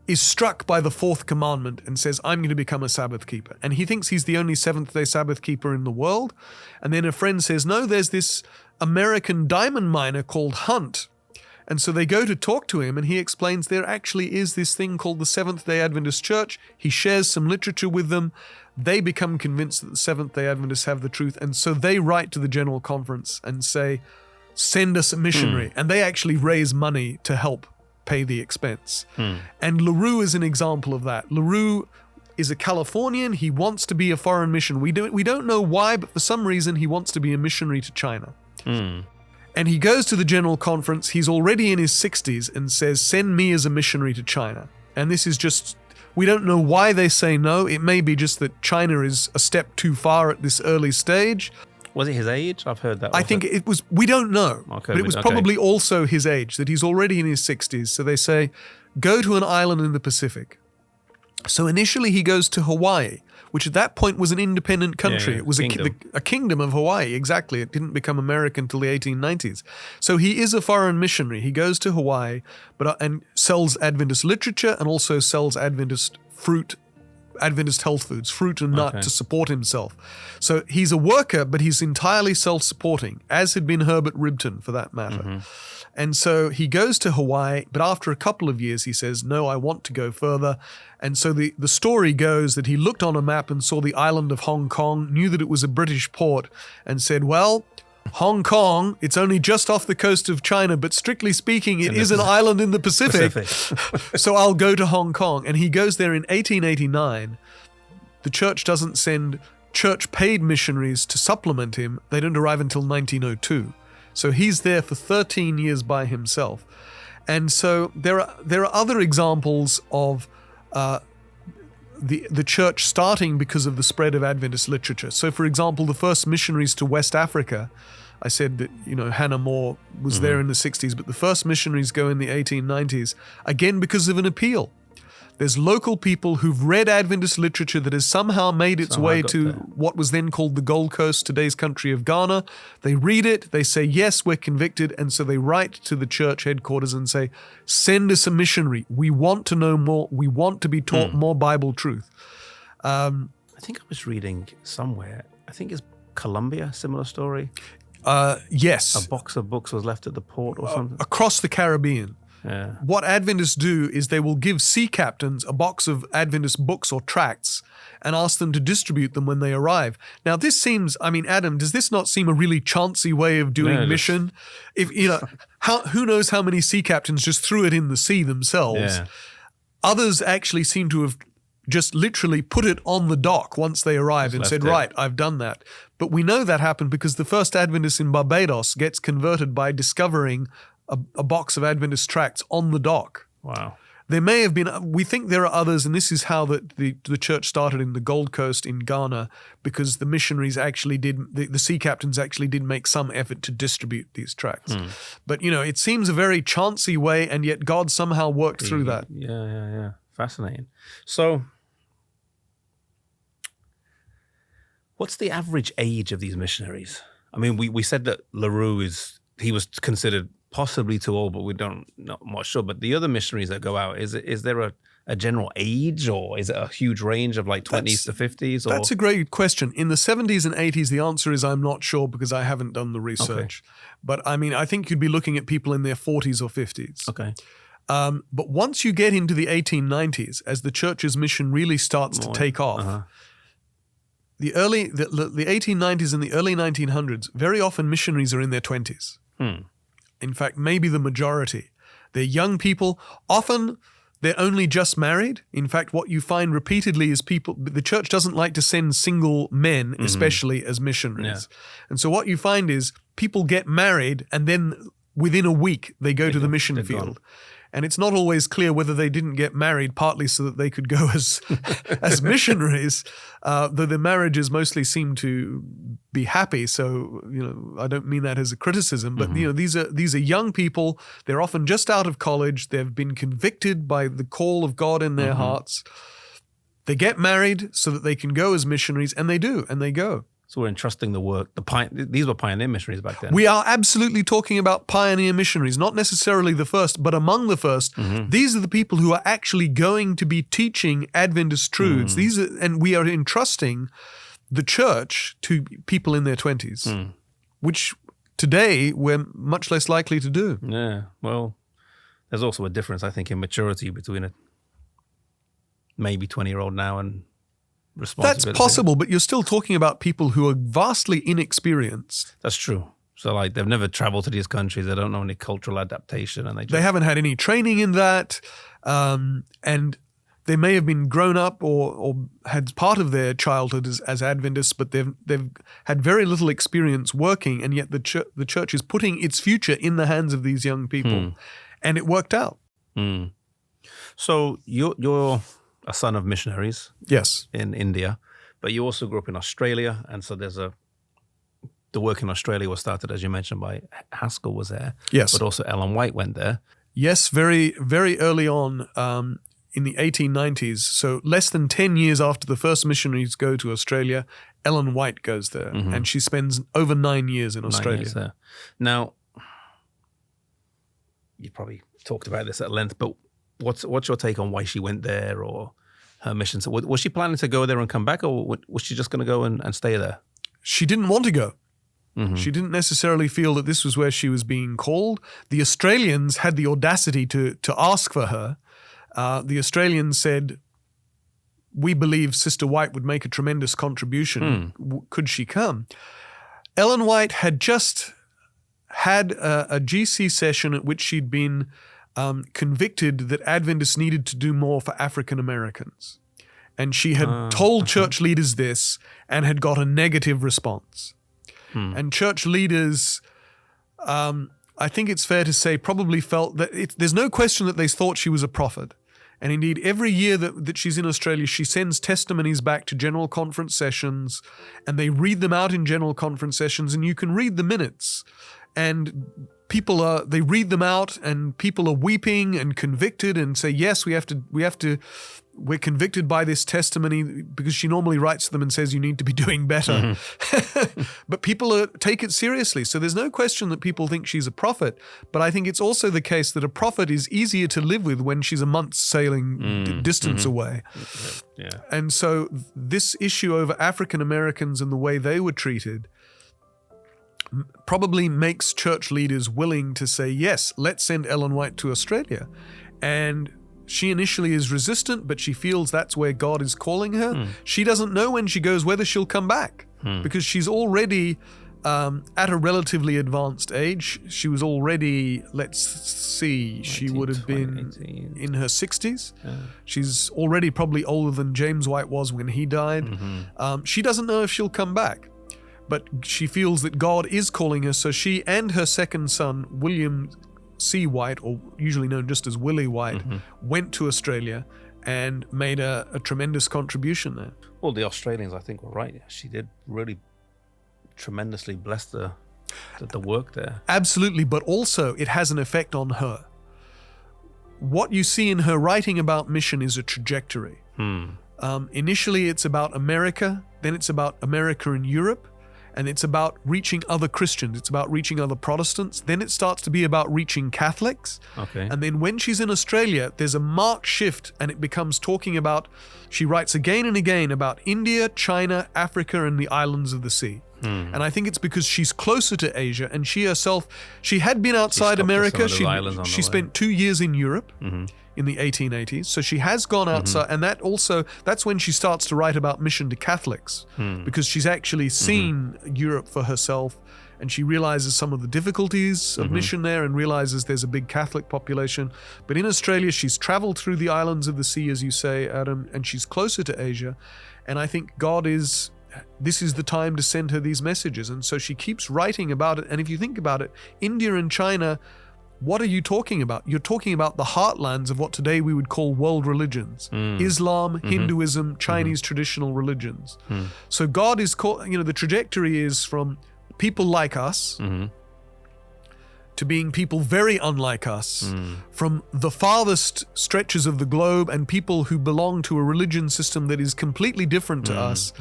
is struck by the fourth commandment and says, I'm going to become a Sabbath keeper. And he thinks he's the only seventh-day Sabbath keeper in the world. And then a friend says, no, there's this American diamond miner called Hunt. And so they go to talk to him, and he explains there actually is this thing called the Seventh-day Adventist Church. He shares some literature with them. They become convinced that the Seventh-day Adventists have the truth, and so they write to the General Conference and say, send us a missionary. And they actually raise money to help pay the expense. And LaRue is an example of that. LaRue is a Californian. He wants to be a foreign mission. We don't know why, but for some reason he wants to be a missionary to China. And he goes to the General Conference. He's already in his 60s and says, send me as a missionary to China. And this is just, we don't know why they say no. It may be just that China is a step too far at this early stage. Was it his age? I've heard that. I think it was, we don't know. Okay, but it was probably also his age, that he's already in his 60s. So they say, go to an island in the Pacific. So initially he goes to Hawaii, which at that point was an independent country. It was a kingdom of Hawaii, exactly. It didn't become American until the 1890s. So he is a foreign missionary. He goes to Hawaii and sells Adventist literature and also sells Adventist fruit, Adventist health foods, fruit and nut to support himself. So he's a worker, but he's entirely self-supporting, as had been Herbert Ribton for that matter. And so he goes to Hawaii, but after a couple of years, he says, no, I want to go further. And so the story goes that he looked on a map and saw the island of Hong Kong, knew that it was a British port, and said, well, Hong Kong, it's only just off the coast of China, but strictly speaking, it is an island in the Pacific. So I'll go to Hong Kong. And he goes there in 1889. The church doesn't send church-paid missionaries to supplement him. They don't arrive until 1902. So he's there for 13 years by himself. And so there are other examples of the church starting because of the spread of Adventist literature. So for example, the first missionaries to West Africa, I said that, Hannah More was there in the 60s, but the first missionaries go in the 1890s, again because of an appeal. There's local people who've read Adventist literature that has somehow made its way to what was then called the Gold Coast, today's country of Ghana. They read it, they say, yes, we're convicted, and so they write to the church headquarters and say, send us a missionary. We want to know more. We want to be taught more Bible truth. I think I was reading somewhere, I think it's Colombia, similar story. Yes. A box of books was left at the port or something. Across the Caribbean. Yeah. What Adventists do is they will give sea captains a box of Adventist books or tracts and ask them to distribute them when they arrive. Now, this seems, I mean, Adam, does this not seem a really chancy way of doing mission? If who knows how many sea captains just threw it in the sea themselves? Yeah. Others actually seem to have just literally put it on the dock once they arrived and said, right, I've done that. But we know that happened because the first Adventist in Barbados gets converted by discovering a box of Adventist tracts on the dock. Wow. There may have been, we think there are others, and this is how the church started in the Gold Coast in Ghana, because the missionaries actually did, the sea captains actually did make some effort to distribute these tracts. But, it seems a very chancy way, and yet God somehow worked through that. Yeah. Fascinating. So, what's the average age of these missionaries? I mean, we said that LaRue he was considered possibly too old, but we don't not much sure. But the other missionaries that go out, is there a general age, or is it a huge range of like 20s to 50s? That's a great question. In the 70s and 80s, the answer is I'm not sure because I haven't done the research. Okay. But I mean, I think you'd be looking at people in their 40s or 50s. Okay. But once you get into the 1890s, as the church's mission really starts to take off, the 1890s and the early 1900s, very often missionaries are in their 20s. In fact, maybe the majority. They're young people. Often they're only just married. In fact, what you find repeatedly is the church doesn't like to send single men, especially as missionaries. Yeah. And so what you find is people get married and then within a week they go to the mission field. Gone. And it's not always clear whether they didn't get married partly so that they could go as missionaries, though their marriages mostly seem to be happy. So, I don't mean that as a criticism, but these are young people. They're often just out of college. They've been convicted by the call of God in their hearts. They get married so that they can go as missionaries, and they do, and they go. So we're entrusting the work. These were pioneer missionaries back then. We are absolutely talking about pioneer missionaries, not necessarily the first, but among the first. These are the people who are actually going to be teaching Adventist truths. And we are entrusting the church to people in their 20s, which today we're much less likely to do. Yeah, well, there's also a difference, I think, in maturity between a maybe 20-year-old now and That's possible, but you're still talking about people who are vastly inexperienced. That's true. So like they've never traveled to these countries. They don't know any cultural adaptation, and they haven't had any training in that. And they may have been grown up or had part of their childhood as Adventists, but they've had very little experience working, and yet the church is putting its future in the hands of these young people, and it worked out. So you're a son of missionaries, yes, in India, but you also grew up in Australia, and so the work in Australia was started, as you mentioned, by Haskell was there. Yes, but also Ellen White went there. Yes, very very early on. In the 1890s, so less than 10 years after the first missionaries go to Australia, Ellen White goes there, and she spends over 9 years in Australia. 9 years there. Now, you probably talked about this at length, but what's your take on why she went there or her mission? So was she planning to go there and come back, or was she just going to go and stay there? She didn't want to go. She didn't necessarily feel that this was where she was being called. The Australians had the audacity to ask for her. The Australians said, we believe Sister White would make a tremendous contribution. Could she come? Ellen White had just had a GC session at which she'd been convicted that Adventists needed to do more for African Americans. And she had told church leaders this and had got a negative response. And church leaders, I think it's fair to say, probably felt that there's no question that they thought she was a prophet. And indeed, every year that she's in Australia, she sends testimonies back to General Conference sessions, and they read them out in General Conference sessions, and you can read the minutes. And they read them out, and people are weeping and convicted and say, yes, we're convicted by this testimony, because she normally writes to them and says, you need to be doing better. But people take it seriously. So there's no question that people think she's a prophet. But I think it's also the case that a prophet is easier to live with when she's a month's sailing distance away. Yeah. And so this issue over African Americans and the way they were treated probably makes church leaders willing to say, yes, let's send Ellen White to Australia. And she initially is resistant, but she feels that's where God is calling her. She doesn't know when she goes whether she'll come back, because she's already at a relatively advanced age. She was already, let's see, she would have been 18. in her 60s. Yeah. She's already probably older than James White was when he died. She doesn't know if she'll come back, but she feels that God is calling her. So she and her second son, William C. White, or usually known just as Willie White, went to Australia and made a tremendous contribution there. Well, the Australians, I think, were right. She did really tremendously bless the work there. Absolutely, but also it has an effect on her. What you see in her writing about mission is a trajectory. Initially, it's about America, then it's about America and Europe, and it's about reaching other Christians. It's about reaching other Protestants. Then it starts to be about reaching Catholics. Okay. And then when she's in Australia, there's a marked shift, and it becomes talking about, she writes again and again about India, China, Africa, and the islands of the sea. And I think it's because she's closer to Asia, and she herself, she had been outside America. She spent 2 years in Europe in the 1880s. So she has gone outside, and that's when she starts to write about mission to Catholics, because she's actually seen Europe for herself, and she realizes some of the difficulties of mission there, and realizes there's a big Catholic population. But in Australia, she's traveled through the islands of the sea, as you say, Adam, and she's closer to Asia. And I think this is the time to send her these messages. And so she keeps writing about it. And if you think about it, India and China, what are you talking about? You're talking about the heartlands of what today we would call world religions. Islam, Hinduism, Chinese traditional religions. So God is the trajectory is from people like us to being people very unlike us, from the farthest stretches of the globe, and people who belong to a religion system that is completely different to us.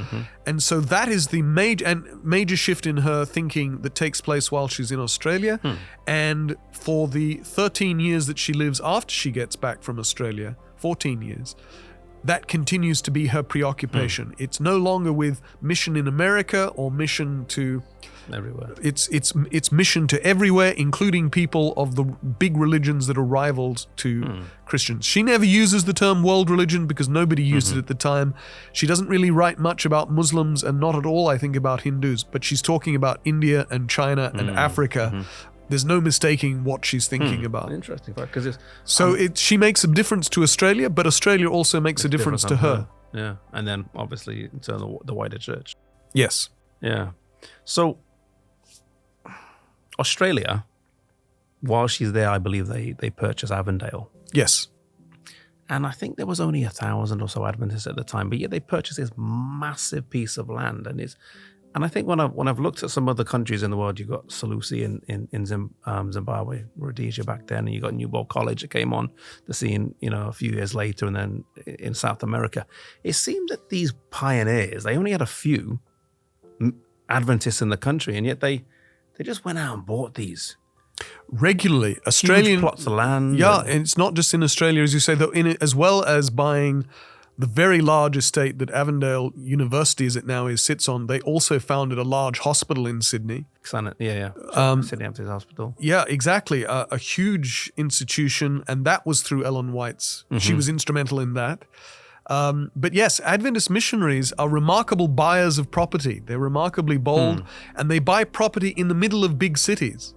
And so that is the major shift in her thinking that takes place while she's in Australia. And for the 13 years that she lives after she gets back from Australia, 14 years, that continues to be her preoccupation. It's no longer with mission in America or mission to everywhere. It's mission to everywhere, including people of the big religions that are rivals to Christians. She never uses the term world religion because nobody used it at the time. She doesn't really write much about Muslims, and not at all, I think, about Hindus, but she's talking about India and China and Africa. There's no mistaking what she's thinking about. Interesting fact, because she makes a difference to Australia, but Australia also makes a difference to her. Yeah, and then obviously in terms of the wider church. Yes. Yeah. So Australia, while she's there, I believe they purchase Avondale. Yes. And I think there was only 1,000 or so Adventists at the time, but yet they purchased this massive piece of land. And I think when I've looked at some other countries in the world, you've got Salusi in Zimbabwe, Rhodesia back then, and you got Newbold College that came on the scene, a few years later, and then in South America. It seemed that these pioneers, they only had a few Adventists in the country, and yet they just went out and bought these regularly. Australian huge plots of land. Yeah, and it's not just in Australia, as you say, though, as well as buying the very large estate that Avondale University, as it now is, sits on. They also founded a large hospital in Sydney. Sydney Adventist Hospital. Yeah, exactly. A huge institution, and that was through Ellen White's. She was instrumental in that. But yes, Adventist missionaries are remarkable buyers of property. They're remarkably bold, and they buy property in the middle of big cities.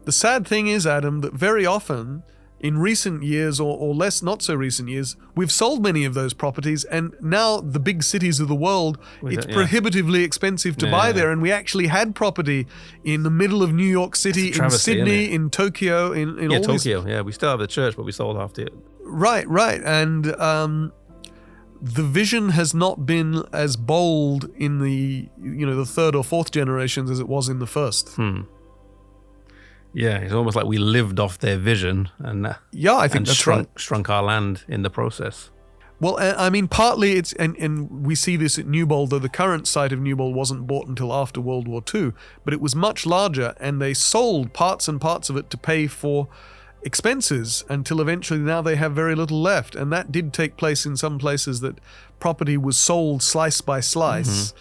The sad thing is, Adam, that very often in recent years or less, not so recent years, we've sold many of those properties, and now the big cities of the world, it's prohibitively expensive to buy there. And we actually had property in the middle of New York City, in Sydney, in Tokyo, in all Tokyo. Yeah, we still have the church, but we sold half it. Right. And the vision has not been as bold in the third or fourth generations as it was in the first. Yeah, it's almost like we lived off their vision and Yeah, I think that's right. shrunk our land in the process. Well, I mean, partly it's, and we see this at Newbold, though the current site of Newbold wasn't bought until after World War II, but it was much larger, and they sold parts and parts of it to pay for expenses until eventually now they have very little left. And that did take place in some places, that property was sold slice by slice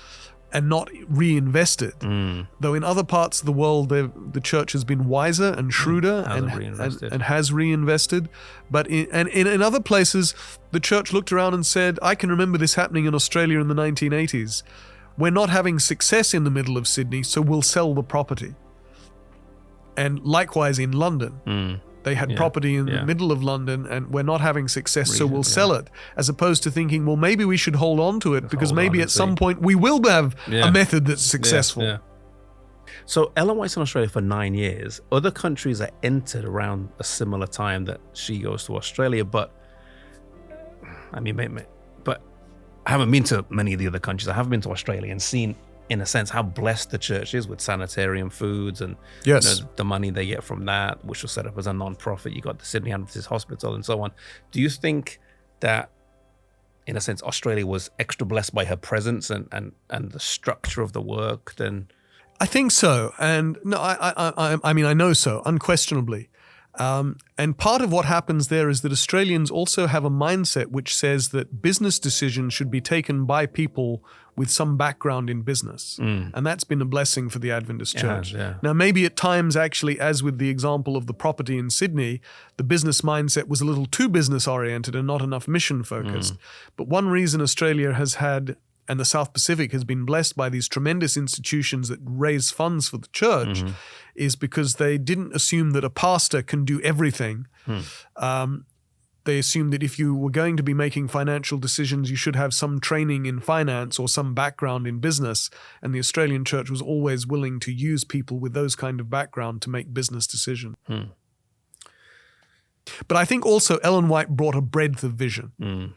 and not reinvested. Though in other parts of the world, the church has been wiser and shrewder and has reinvested. But in other places, the church looked around and said, I can remember this happening in Australia in the 1980s. We're not having success in the middle of Sydney, so we'll sell the property. And likewise in London. They had property in the middle of London, and we're not having success, so we'll sell it. As opposed to thinking, well, maybe we should hold on to it because maybe at some point we will have a method that's successful. Yeah. So Ellen White's in Australia for 9 years. Other countries are entered around a similar time that she goes to Australia, but I haven't been to many of the other countries. I haven't been to Australia and seen, in a sense, how blessed the church is with sanitarium foods and the money they get from that, which was set up as a non-profit. You got the Sydney Adventist Hospital and so on. Do you think that, in a sense, Australia was extra blessed by her presence and the structure of the work than? I think so. And no, I mean, I know so, unquestionably. And part of what happens there is that Australians also have a mindset which says that business decisions should be taken by people with some background in business. And that's been a blessing for the Adventist Church. Now, maybe at times, actually, as with the example of the property in Sydney, the business mindset was a little too business-oriented and not enough mission-focused. But one reason Australia has had, and the South Pacific has been blessed by these tremendous institutions that raise funds for the church, is because they didn't assume that a pastor can do everything. They assumed that if you were going to be making financial decisions, you should have some training in finance or some background in business. And the Australian church was always willing to use people with those kind of background to make business decisions. But I think also Ellen White brought a breadth of vision.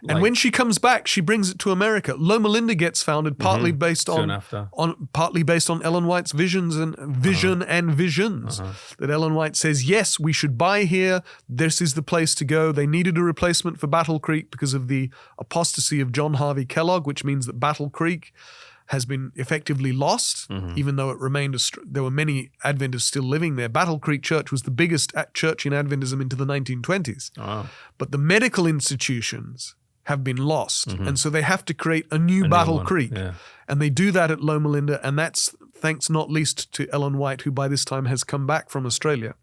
And when she comes back, she brings it to America. Loma Linda gets founded partly based on Ellen White's visions. That Ellen White says, yes, we should buy here. This is the place to go. They needed a replacement for Battle Creek because of the apostasy of John Harvey Kellogg, which means that Battle Creek has been effectively lost, even though it remained, there were many Adventists still living there. Battle Creek Church was the biggest church in Adventism into the 1920s. But the medical institutions have been lost. And so they have to create a new Battle Creek. And they do that at Loma Linda, and that's thanks not least to Ellen White, who by this time has come back from Australia.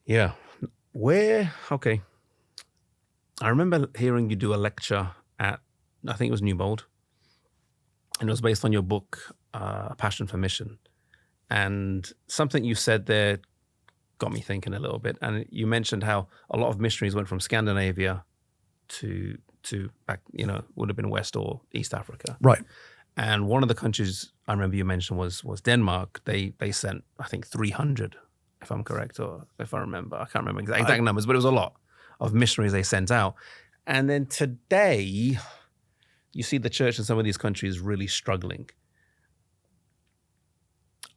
Yeah. Okay. I remember hearing you do a lecture at, I think it was Newbold, and it was based on your book, A Passion for Mission. And something you said there got me thinking a little bit. And you mentioned how a lot of missionaries went from Scandinavia to back, would have been West or East Africa. Right. And one of the countries I remember you mentioned was Denmark. They sent, I think, 300, if I'm correct, or if I remember. I can't remember exact numbers, but it was a lot of missionaries they sent out. And then today, you see the church in some of these countries really struggling.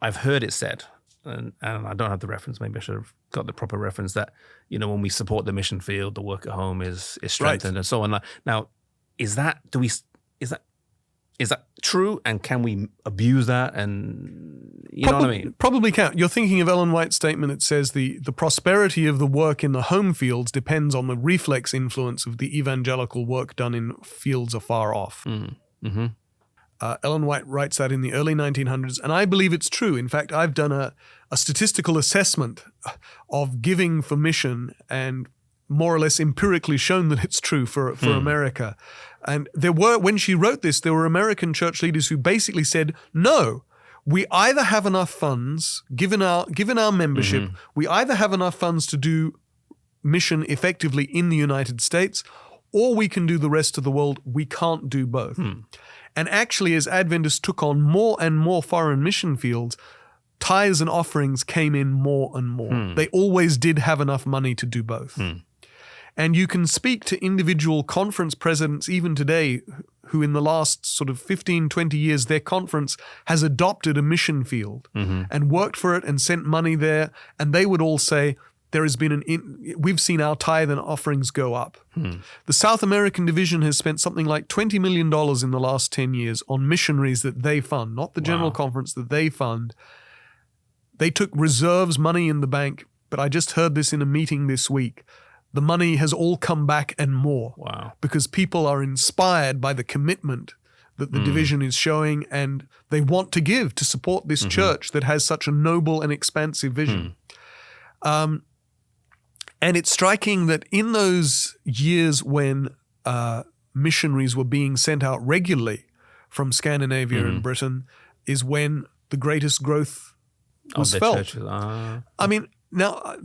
I've heard it said, and I don't have the reference, maybe I should have got the proper reference, that, when we support the mission field, the work at home is strengthened and so on. Now, is that true? And can we abuse that? And know what I mean? Probably can. You're thinking of Ellen White's statement that says the prosperity of the work in the home fields depends on the reflex influence of the evangelical work done in fields afar off. Ellen White writes that in the early 1900s, and I believe it's true. In fact, I've done a statistical assessment of giving for mission and more or less empirically shown that it's true for America. And when she wrote this, there were American church leaders who basically said, no, we either have enough funds, given our membership, we either have enough funds to do mission effectively in the United States, or we can do the rest of the world. We can't do both. And actually, as Adventists took on more and more foreign mission fields, tithes and offerings came in more and more. They always did have enough money to do both. And you can speak to individual conference presidents even today who in the last sort of 15, 20 years, their conference has adopted a mission field and worked for it and sent money there. And they would all say, there has been we've seen our tithe and offerings go up. The South American division has spent something like $20 million in the last 10 years on missionaries that they fund, not the General Conference, that they fund. They took reserves, money in the bank, but I just heard this in a meeting this week. The money has all come back and more. Wow. Because people are inspired by the commitment that the division is showing, and they want to give to support this church that has such a noble and expansive vision. And it's striking that in those years when missionaries were being sent out regularly from Scandinavia and Britain is when the greatest growth was felt. I mean, now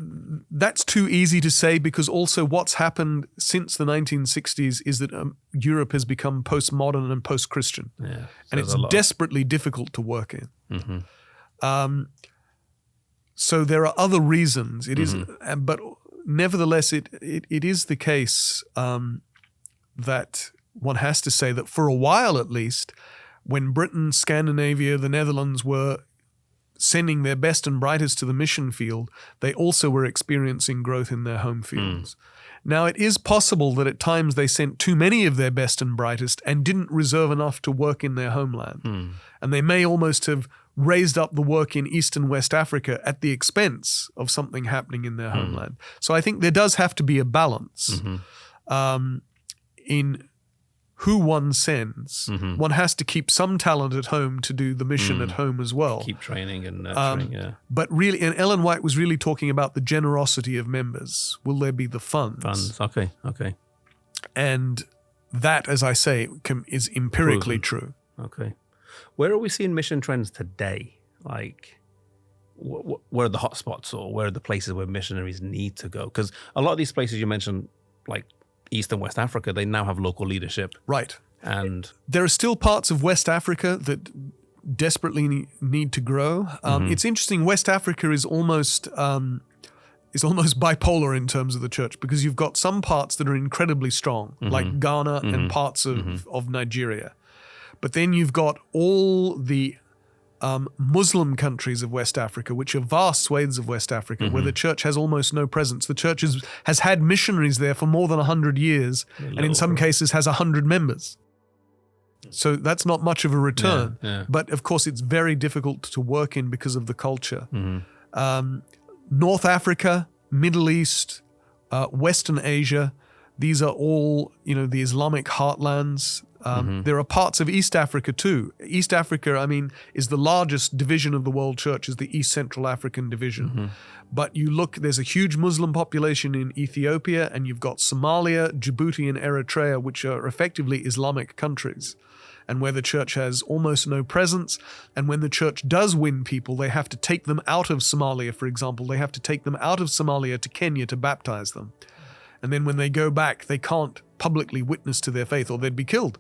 that's too easy to say, because also what's happened since the 1960s is that Europe has become postmodern and post-Christian. Yeah, and it's desperately difficult to work in. So there are other reasons. It is, but nevertheless, it is the case that one has to say that for a while at least, when Britain, Scandinavia, the Netherlands were sending their best and brightest to the mission field, they also were experiencing growth in their home fields. Now, it is possible that at times they sent too many of their best and brightest and didn't reserve enough to work in their homeland. And they may almost have raised up the work in East and West Africa at the expense of something happening in their homeland. So I think there does have to be a balance in who one sends. One has to keep some talent at home to do the mission at home as well. Keep training and nurturing, But really, and Ellen White was really talking about the generosity of members. Will there be the funds? Okay. And that, as I say, is empirically true. Okay. Where are we seeing mission trends today? Like, where are the hotspots, or where are the places where missionaries need to go? Because a lot of these places you mentioned, like East and West Africa, they now have local leadership. Right. And there are still parts of West Africa that desperately need to grow. It's interesting. West Africa is almost bipolar in terms of the church, because you've got some parts that are incredibly strong, like Ghana and parts of Nigeria. But then you've got all the Muslim countries of West Africa, which are vast swathes of West Africa, where the church has almost no presence. The church has had missionaries there for more than 100 years, and in some cases has 100 members. So that's not much of a return. But of course, it's very difficult to work in because of the culture. North Africa, Middle East, Western Asia, these are all, the Islamic heartlands. There are parts of East Africa too. East Africa, is the largest division of the world church, is the East Central African division. But you look, there's a huge Muslim population in Ethiopia, and you've got Somalia, Djibouti, and Eritrea, which are effectively Islamic countries, and where the church has almost no presence. And when the church does win people, they have to take them out of Somalia, for example. They have to take them out of Somalia to Kenya to baptize them. And then when they go back, they can't publicly witness to their faith, or they'd be killed.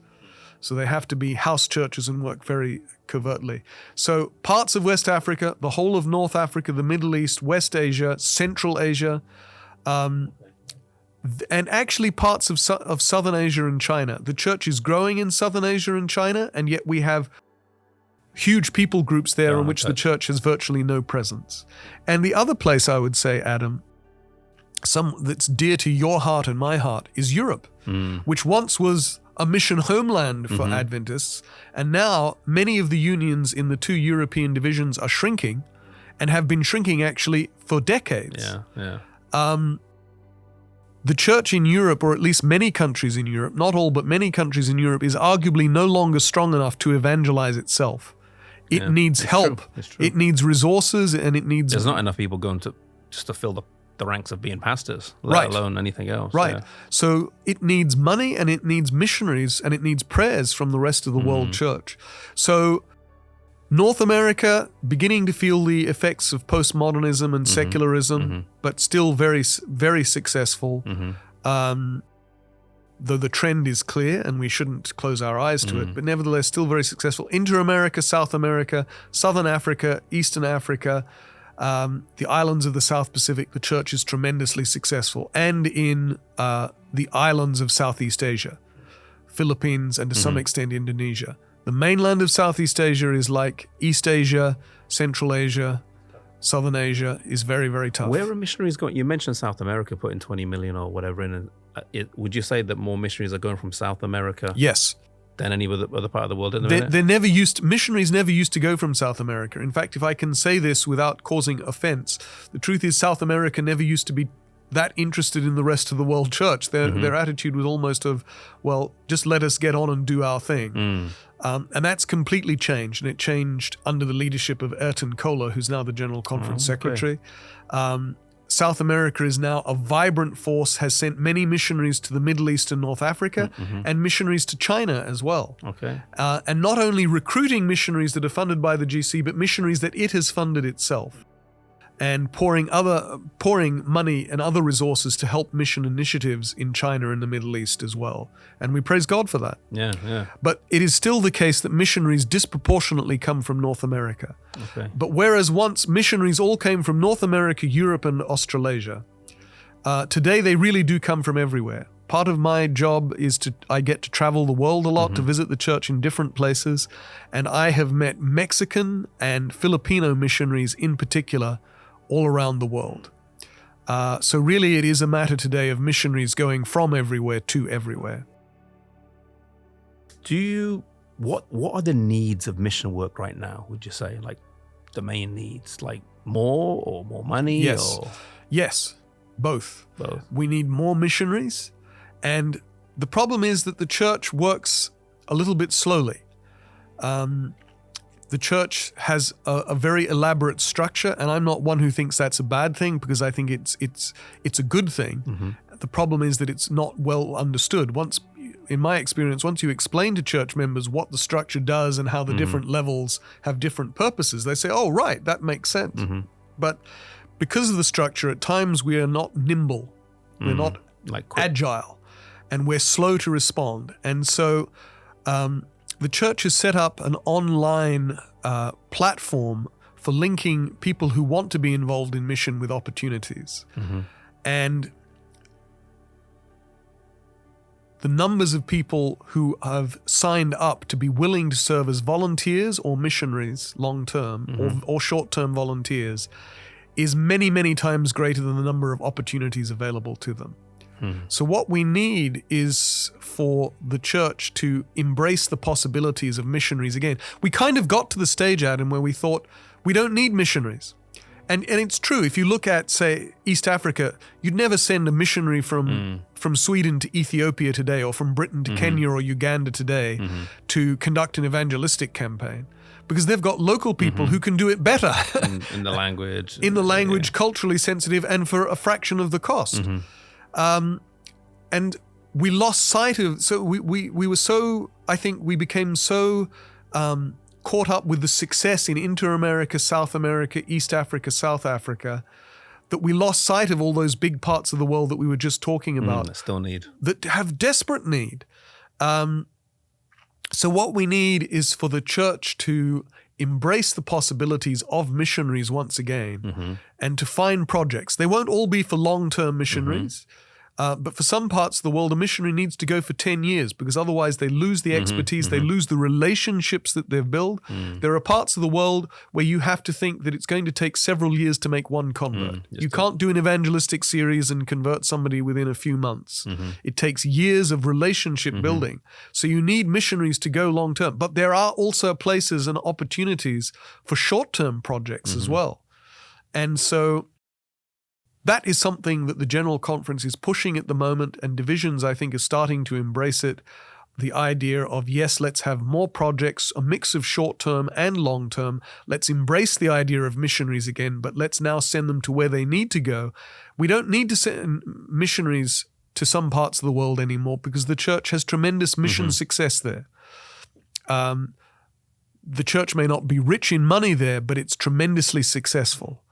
So they have to be house churches and work very covertly. So parts of West Africa, the whole of North Africa, the Middle East, West Asia, Central Asia, and actually parts of Southern Asia and China. The church is growing in Southern Asia and China, and yet we have huge people groups there in which the church has virtually no presence. And the other place I would say, Adam, that's dear to your heart and my heart, is Europe, which once was a mission homeland for Adventists, and now many of the unions in the two European divisions are shrinking, and have been shrinking actually for decades. The church in Europe, or at least many countries in Europe, not all, but many countries in Europe, is arguably no longer strong enough to evangelize itself. It needs help. It needs resources, and it needs... There's not enough people going to fill the ranks of being pastors, let alone anything else. So it needs money, and it needs missionaries, and it needs prayers from the rest of the world church. So North America beginning to feel the effects of postmodernism and secularism, but still very, very successful. Though the trend is clear and we shouldn't close our eyes to it, but nevertheless still very successful. Inter-America, South America, Southern Africa, Eastern Africa, the islands of the South Pacific, the church is tremendously successful, and in the islands of Southeast Asia, Philippines, and to some extent Indonesia. The mainland of Southeast Asia is like East Asia, Central Asia, Southern Asia is very, very tough. Where are missionaries going? You mentioned South America putting 20 million or whatever in. Would you say that more missionaries are going from South America Yes. than any other part of the world? At the minute? Missionaries never used to go from South America. In fact, if I can say this without causing offense, the truth is South America never used to be that interested in the rest of the world church. Their attitude was almost of, well, just let us get on and do our thing. And that's completely changed, and it changed under the leadership of Ayrton Kohler, who's now the General Conference Secretary. South America is now a vibrant force, has sent many missionaries to the Middle East and North Africa, and missionaries to China as well. Okay. And not only recruiting missionaries that are funded by the GC, but missionaries that it has funded itself, and pouring money and other resources to help mission initiatives in China and the Middle East as well. And we praise God for that. Yeah. But it is still the case that missionaries disproportionately come from North America. Okay. But whereas once missionaries all came from North America, Europe, and Australasia, today they really do come from everywhere. Part of my job is I get to travel the world a lot to visit the church in different places, and I have met Mexican and Filipino missionaries in particular all around the world. So really it is a matter today of missionaries going from everywhere to everywhere. What are the needs of mission work right now, would you say? Like the main needs, like more or more money? Yes. Or? Yes, both. We need more missionaries, and the problem is that the church works a little bit slowly. The church has a very elaborate structure, and I'm not one who thinks that's a bad thing, because I think it's a good thing. The problem is that it's not well understood. In my experience, once you explain to church members what the structure does and how the different levels have different purposes, they say, oh, right, that makes sense. But because of the structure, at times we are not nimble. We're not agile, and we're slow to respond. And so the church has set up an online platform for linking people who want to be involved in mission with opportunities. And the numbers of people who have signed up to be willing to serve as volunteers or missionaries long-term or short-term volunteers is many, many times greater than the number of opportunities available to them. So what we need is for the church to embrace the possibilities of missionaries again. We kind of got to the stage, Adam, where we thought we don't need missionaries. And it's true. If you look at, say, East Africa, you'd never send a missionary from Sweden to Ethiopia today, or from Britain to Kenya or Uganda today to conduct an evangelistic campaign, because they've got local people who can do it better. in the language. Culturally sensitive, and for a fraction of the cost. And we lost sight of, so we were so, I think we became so caught up with the success in Inter-America, South America, East Africa, South Africa, that we lost sight of all those big parts of the world that we were just talking about. That have desperate need. So what we need is for the church to embrace the possibilities of missionaries once again, and to find projects. They won't all be for long-term missionaries, but for some parts of the world, a missionary needs to go for 10 years, because otherwise they lose the expertise, they lose the relationships that they've built. There are parts of the world where you have to think that it's going to take several years to make one convert. You can't do an evangelistic series and convert somebody within a few months. It takes years of relationship building. So you need missionaries to go long-term. But there are also places and opportunities for short-term projects as well. And so that is something that the General Conference is pushing at the moment, and divisions, I think, are starting to embrace it. The idea of, yes, let's have more projects, a mix of short-term and long-term. Let's embrace the idea of missionaries again, but let's now send them to where they need to go. We don't need to send missionaries to some parts of the world anymore, because the church has tremendous mission success there. The church may not be rich in money there, but it's tremendously successful.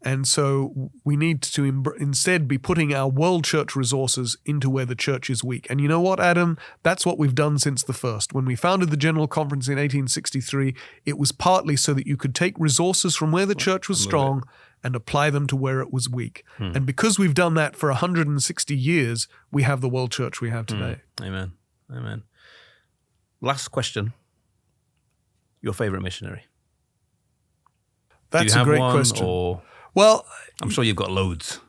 And so we need to instead be putting our world church resources into where the church is weak. And you know what, Adam? That's what we've done since the first. When we founded the General Conference in 1863, it was partly so that you could take resources from where the church was strong and apply them to where it was weak. And because we've done that for 160 years, we have the world church we have today. Amen. Amen. Last question. Your favorite missionary? That's Do you have a great one, question. Or Well, I'm sure you've got loads.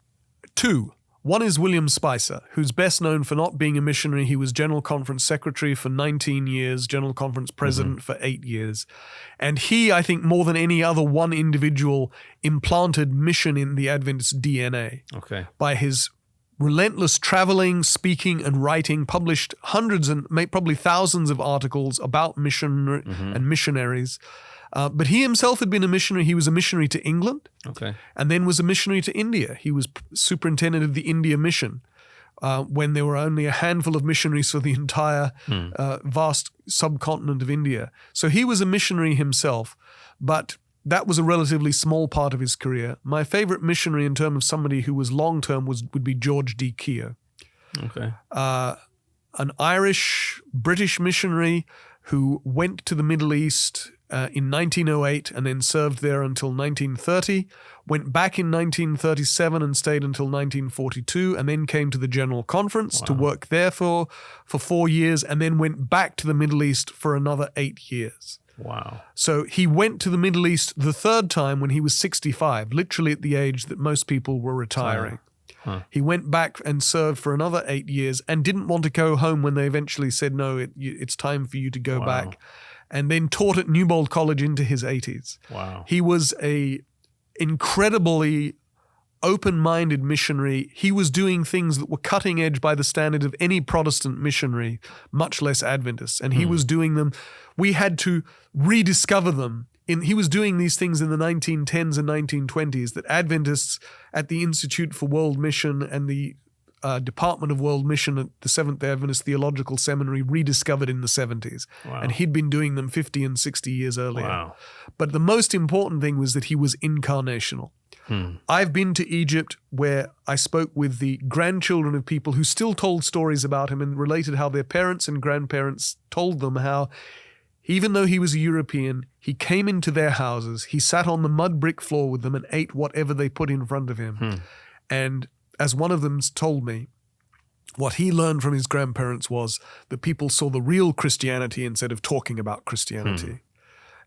two. One is William Spicer, who's best known for not being a missionary. He was General Conference Secretary for 19 years, General Conference President for 8 years. And he, I think, more than any other one individual, implanted mission in the Adventist DNA Okay. by his relentless traveling, speaking, and writing, published hundreds and probably thousands of articles about mission and missionaries. But he himself had been a missionary. He was a missionary to England. Okay. And then was a missionary to India. He was superintendent of the India mission when there were only a handful of missionaries for the entire vast subcontinent of India. So he was a missionary himself, but that was a relatively small part of his career. My favorite missionary in terms of somebody who was long-term would be George D. Keogh, Okay. an Irish-British missionary who went to the Middle East in 1908 and then served there until 1930, went back in 1937 and stayed until 1942, and then came to the General Conference to work there for 4 years, and then went back to the Middle East for another 8 years. Wow. So he went to the Middle East the third time when he was 65, literally at the age that most people were retiring. He went back and served for another 8 years and didn't want to go home when they eventually said, no, it's time for you to go back. And then taught at Newbold College into his 80s. Wow. He was a incredibly open-minded missionary. He was doing things that were cutting edge by the standard of any Protestant missionary, much less Adventist. And he was doing them. We had to rediscover them. He was doing these things in the 1910s and 1920s that Adventists at the Institute for World Mission and the Department of World Mission at the Seventh-day Adventist Theological Seminary rediscovered in the 70s. Wow. And he'd been doing them 50 and 60 years earlier. Wow. But the most important thing was that he was incarnational. I've been to Egypt where I spoke with the grandchildren of people who still told stories about him and related how their parents and grandparents told them how, even though he was a European, he came into their houses, he sat on the mud brick floor with them and ate whatever they put in front of him. And as one of them told me, what he learned from his grandparents was that people saw the real Christianity instead of talking about Christianity.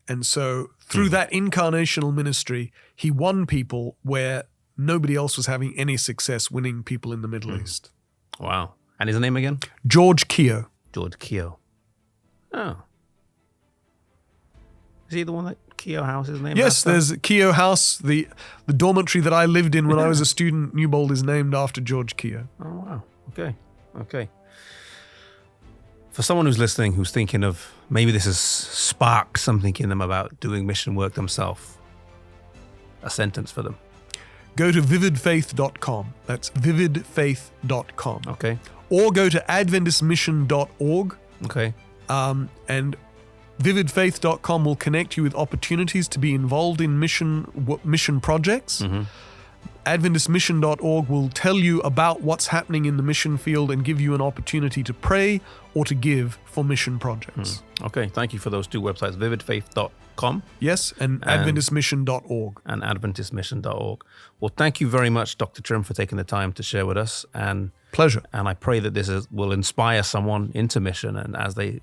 And so through that incarnational ministry, he won people where nobody else was having any success winning people in the Middle East. Wow. And his name again? George Keogh. George Keogh. Oh. Is he the one that Keogh House is named Yes, after? there's Keogh House. The dormitory that I lived in when I was a student, Newbold, is named after George Keogh. Oh, wow. Okay. Okay. For someone who's listening, who's thinking of maybe this has sparked something in them about doing mission work themselves, a sentence for them. Go to vividfaith.com. That's vividfaith.com. Okay. Or go to adventistmission.org. Okay. And vividfaith.com will connect you with opportunities to be involved in mission projects. AdventistMission.org will tell you about what's happening in the mission field and give you an opportunity to pray or to give for mission projects. Okay. Thank you for those two websites, vividfaith.com. Yes, and AdventistMission.org. And AdventistMission.org. Well, thank you very much, Dr. Trim, for taking the time to share with us. And Pleasure. And I pray that this will inspire someone into mission. And as they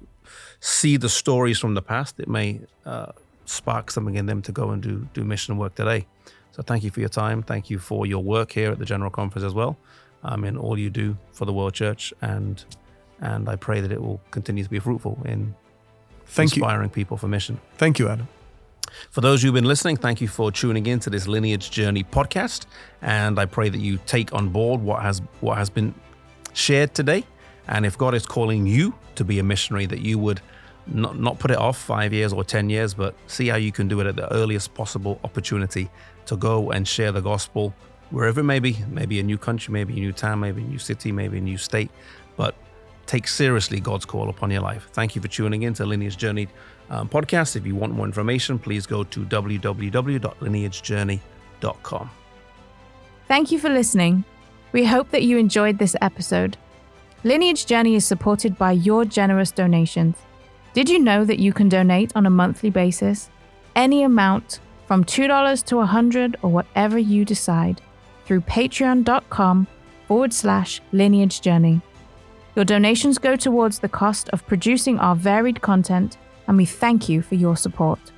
see the stories from the past, it may spark something in them to go and do mission work today. So thank you for your time. Thank you for your work here at the General Conference as well, in all you do for the World Church. And I pray that it will continue to be fruitful in inspiring people for mission. Thank you, Adam. For those who've been listening, thank you for tuning in to this Lineage Journey podcast. And I pray that you take on board what has been shared today. And if God is calling you to be a missionary, that you would not put it off 5 years or 10 years, but see how you can do it at the earliest possible opportunity to go and share the gospel wherever it may be a new country, maybe a new town, maybe a new city, maybe a new state, but take seriously God's call upon your life. Thank you for tuning in to Lineage Journey podcast. If you want more information, please go to www.lineagejourney.com. Thank you for listening. We hope that you enjoyed this episode. Lineage Journey is supported by your generous donations. Did you know that you can donate on a monthly basis? Any amount from $2 to $100 or whatever you decide, through patreon.com/lineage journey. Your donations go towards the cost of producing our varied content, and we thank you for your support.